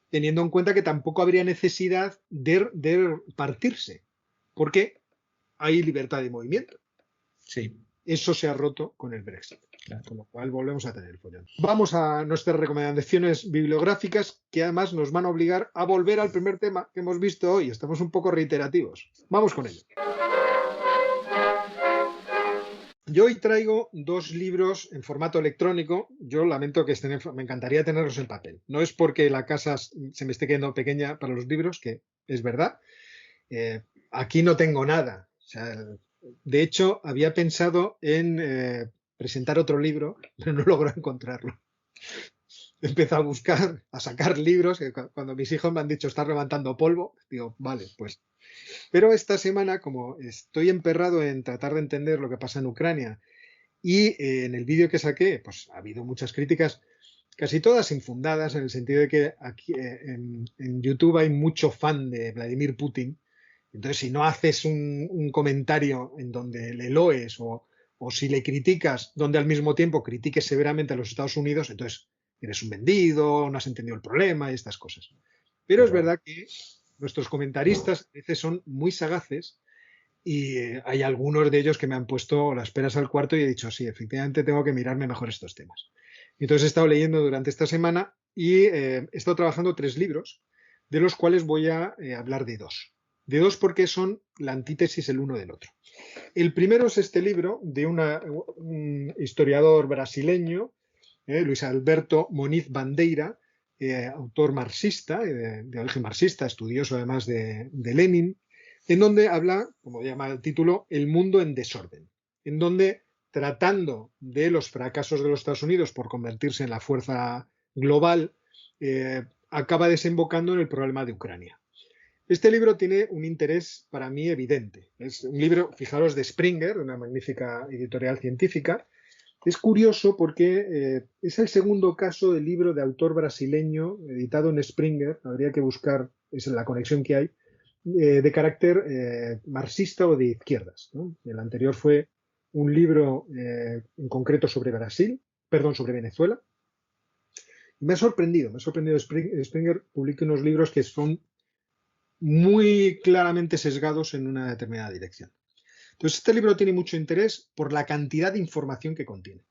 Teniendo en cuenta que tampoco habría necesidad de partirse, porque hay libertad de movimiento. Sí. Eso se ha roto con el Brexit. Claro. Con lo cual volvemos a tener el follón. Vamos a nuestras recomendaciones bibliográficas que además nos van a obligar a volver al primer tema que hemos visto hoy. Estamos un poco reiterativos. Vamos con ello. Yo hoy traigo 2 libros en formato electrónico. Yo lamento que estén me encantaría tenerlos en papel. No es porque la casa se me esté quedando pequeña para los libros, que es verdad. Aquí no tengo nada. O sea, de hecho, había pensado en presentar otro libro, pero no logro encontrarlo. Empiezo a buscar, a sacar libros, que cuando mis hijos me han dicho, estás levantando polvo, digo, vale, pues. Pero esta semana, como estoy emperrado en tratar de entender lo que pasa en Ucrania, y en el vídeo que saqué, pues ha habido muchas críticas, casi todas infundadas, en el sentido de que aquí en YouTube hay mucho fan de Vladimir Putin. Entonces, si no haces un comentario en donde le loes o si le criticas, donde al mismo tiempo critiques severamente a los Estados Unidos, entonces eres un vendido, no has entendido el problema y estas cosas. Pero es verdad que nuestros comentaristas a veces son muy sagaces y hay algunos de ellos que me han puesto las peras al cuarto y he dicho, sí, efectivamente tengo que mirarme mejor estos temas. Entonces he estado leyendo durante esta semana y he estado trabajando 3 libros, de los cuales voy a hablar de 2. De 2 porque son la antítesis el uno del otro. El primero es este libro de un historiador brasileño, Luis Alberto Moniz Bandeira, autor marxista, de origen marxista, estudioso además de Lenin, en donde habla, como llama el título, El mundo en desorden, en donde, tratando de los fracasos de los Estados Unidos por convertirse en la fuerza global, acaba desembocando en el problema de Ucrania. Este libro tiene un interés para mí evidente. Es un libro, fijaros, de Springer, una magnífica editorial científica. Es curioso porque es el segundo caso de libro de autor brasileño editado en Springer, habría que buscar, es la conexión que hay, de carácter marxista o de izquierdas, ¿no? El anterior fue un libro en concreto sobre sobre Venezuela. Y me ha sorprendido Springer publica unos libros que son muy claramente sesgados en una determinada dirección. Entonces, este libro tiene mucho interés por la cantidad de información que contiene.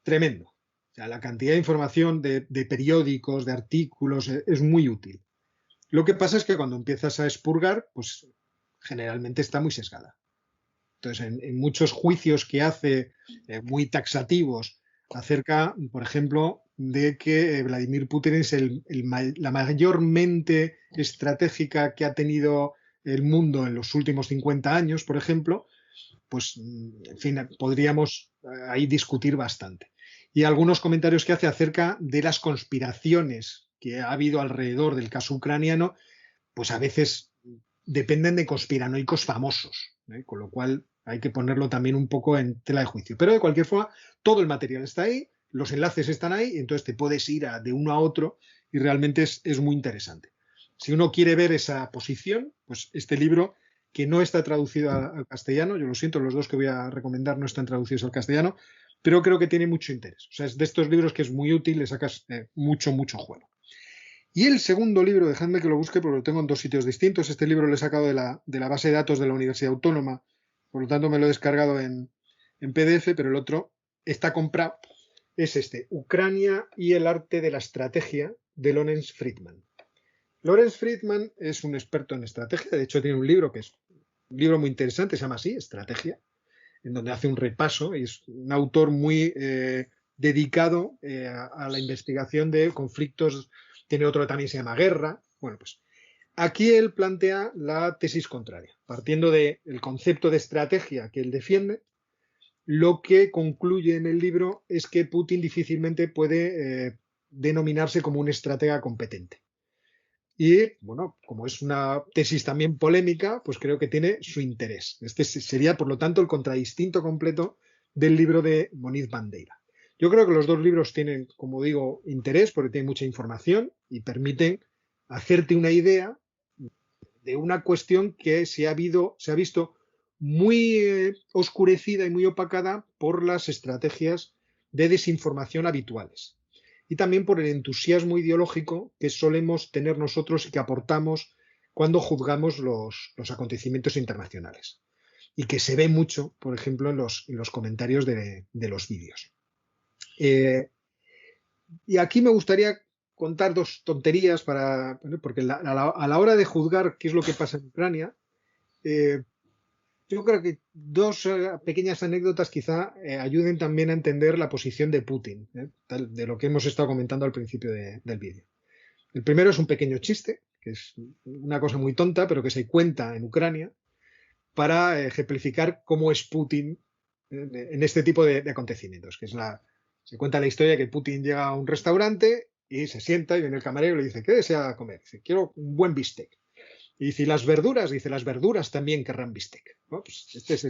Tremendo. O sea, la cantidad de información de periódicos, de artículos, es muy útil. Lo que pasa es que cuando empiezas a expurgar, pues generalmente está muy sesgada. Entonces, en muchos juicios que hace muy taxativos acerca, por ejemplo, de que Vladimir Putin es la mayor mente estratégica que ha tenido el mundo en los últimos 50 años, por ejemplo, pues, en fin, podríamos ahí discutir bastante. Y algunos comentarios que hace acerca de las conspiraciones que ha habido alrededor del caso ucraniano, pues a veces dependen de conspiranoicos famosos, con lo cual hay que ponerlo también un poco en tela de juicio. Pero de cualquier forma, todo el material está ahí, los enlaces están ahí, y entonces te puedes ir de uno a otro y realmente es muy interesante. Si uno quiere ver esa posición, pues este libro, que no está traducido al castellano, yo lo siento, los 2 que voy a recomendar no están traducidos al castellano, pero creo que tiene mucho interés. O sea, es de estos libros que es muy útil, le sacas mucho juego. Y el segundo libro, dejadme que lo busque porque lo tengo en 2 sitios distintos. Este libro lo he sacado de la base de datos de la Universidad Autónoma, por lo tanto me lo he descargado en PDF, pero el otro está comprado. Es este, Ucrania y el arte de la estrategia, de Lawrence Friedman. Lawrence Friedman es un experto en estrategia, de hecho tiene un libro que es un libro muy interesante, se llama así, Estrategia, en donde hace un repaso, y es un autor muy dedicado a la investigación de conflictos. Tiene otro que también se llama Guerra. Bueno, pues aquí él plantea la tesis contraria. Partiendo del concepto de estrategia que él defiende, lo que concluye en el libro es que Putin difícilmente puede denominarse como un estratega competente. Y, bueno, como es una tesis también polémica, pues creo que tiene su interés. Este sería, por lo tanto, el contradistinto completo del libro de Moniz Bandeira. Yo creo que los dos libros tienen, como digo, interés porque tienen mucha información y permiten hacerte una idea de una cuestión que se ha visto muy oscurecida y muy opacada por las estrategias de desinformación habituales y también por el entusiasmo ideológico que solemos tener nosotros y que aportamos cuando juzgamos los acontecimientos internacionales y que se ve mucho, por ejemplo, en los comentarios de los vídeos. Y aquí me gustaría contar dos tonterías porque a la hora de juzgar qué es lo que pasa en Ucrania, yo creo que dos pequeñas anécdotas quizá ayuden también a entender la posición de Putin, de lo que hemos estado comentando al principio del vídeo. El primero es un pequeño chiste, que es una cosa muy tonta, pero que se cuenta en Ucrania para ejemplificar cómo es Putin en este tipo de acontecimientos, que se cuenta la historia que Putin llega a un restaurante y se sienta y viene el camarero y le dice, ¿qué desea comer? Dice, quiero un buen bistec. Y dice, ¿y las verduras? Dice, las verduras también querrán bistec, ¿no? Pues este es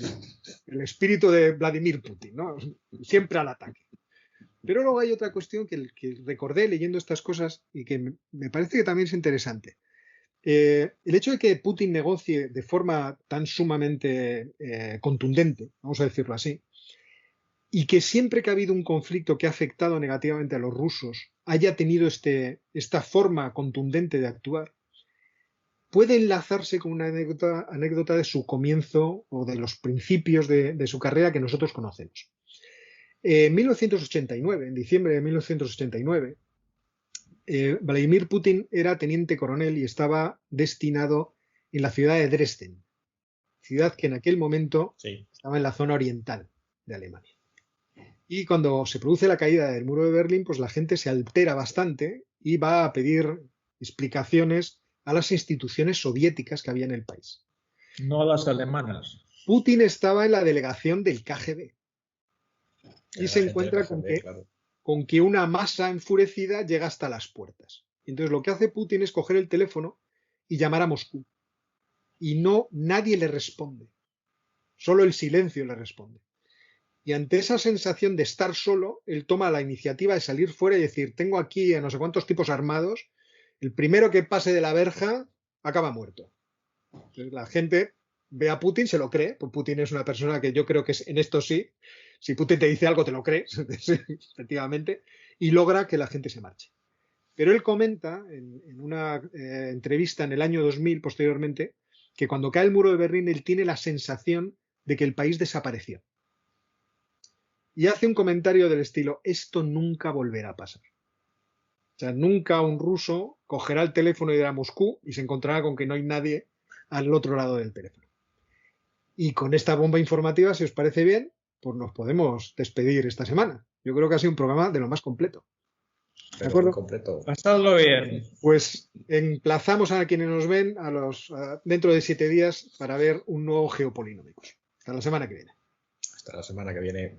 el espíritu de Vladimir Putin, ¿no? Siempre al ataque. Pero luego hay otra cuestión que recordé leyendo estas cosas y que me parece que también es interesante. El hecho de que Putin negocie de forma tan sumamente contundente, vamos a decirlo así, y que siempre que ha habido un conflicto que ha afectado negativamente a los rusos haya tenido esta forma contundente de actuar, puede enlazarse con una anécdota de su comienzo o de los principios de su carrera que nosotros conocemos. En 1989, en diciembre de 1989, Vladimir Putin era teniente coronel y estaba destinado en la ciudad de Dresden, ciudad que en aquel momento estaba en la zona oriental de Alemania. Y cuando se produce la caída del muro de Berlín, pues la gente se altera bastante y va a pedir explicaciones a las instituciones soviéticas que había en el país. No a las alemanas. Putin estaba en la delegación del KGB y se encuentra con que una masa enfurecida llega hasta las puertas. Entonces lo que hace Putin es coger el teléfono y llamar a Moscú. Y nadie le responde. Solo el silencio le responde. Y ante esa sensación de estar solo, él toma la iniciativa de salir fuera y decir, tengo aquí a no sé cuántos tipos armados, el primero que pase de la verja acaba muerto. Entonces, la gente ve a Putin, se lo cree, pues Putin es una persona que yo creo que en esto sí, si Putin te dice algo te lo crees, efectivamente, y logra que la gente se marche. Pero él comenta en una entrevista en el año 2000, posteriormente, que cuando cae el muro de Berlín él tiene la sensación de que el país desapareció. Y hace un comentario del estilo, esto nunca volverá a pasar. O sea, nunca un ruso cogerá el teléfono y irá a Moscú y se encontrará con que no hay nadie al otro lado del teléfono. Y con esta bomba informativa, si os parece bien, pues nos podemos despedir esta semana. Yo creo que ha sido un programa de lo más completo. ¿De acuerdo? Completo. Pasadlo bien. Pues emplazamos a quienes nos ven dentro de 7 días para ver un nuevo Geopolinómicos. Hasta la semana que viene. Hasta la semana que viene.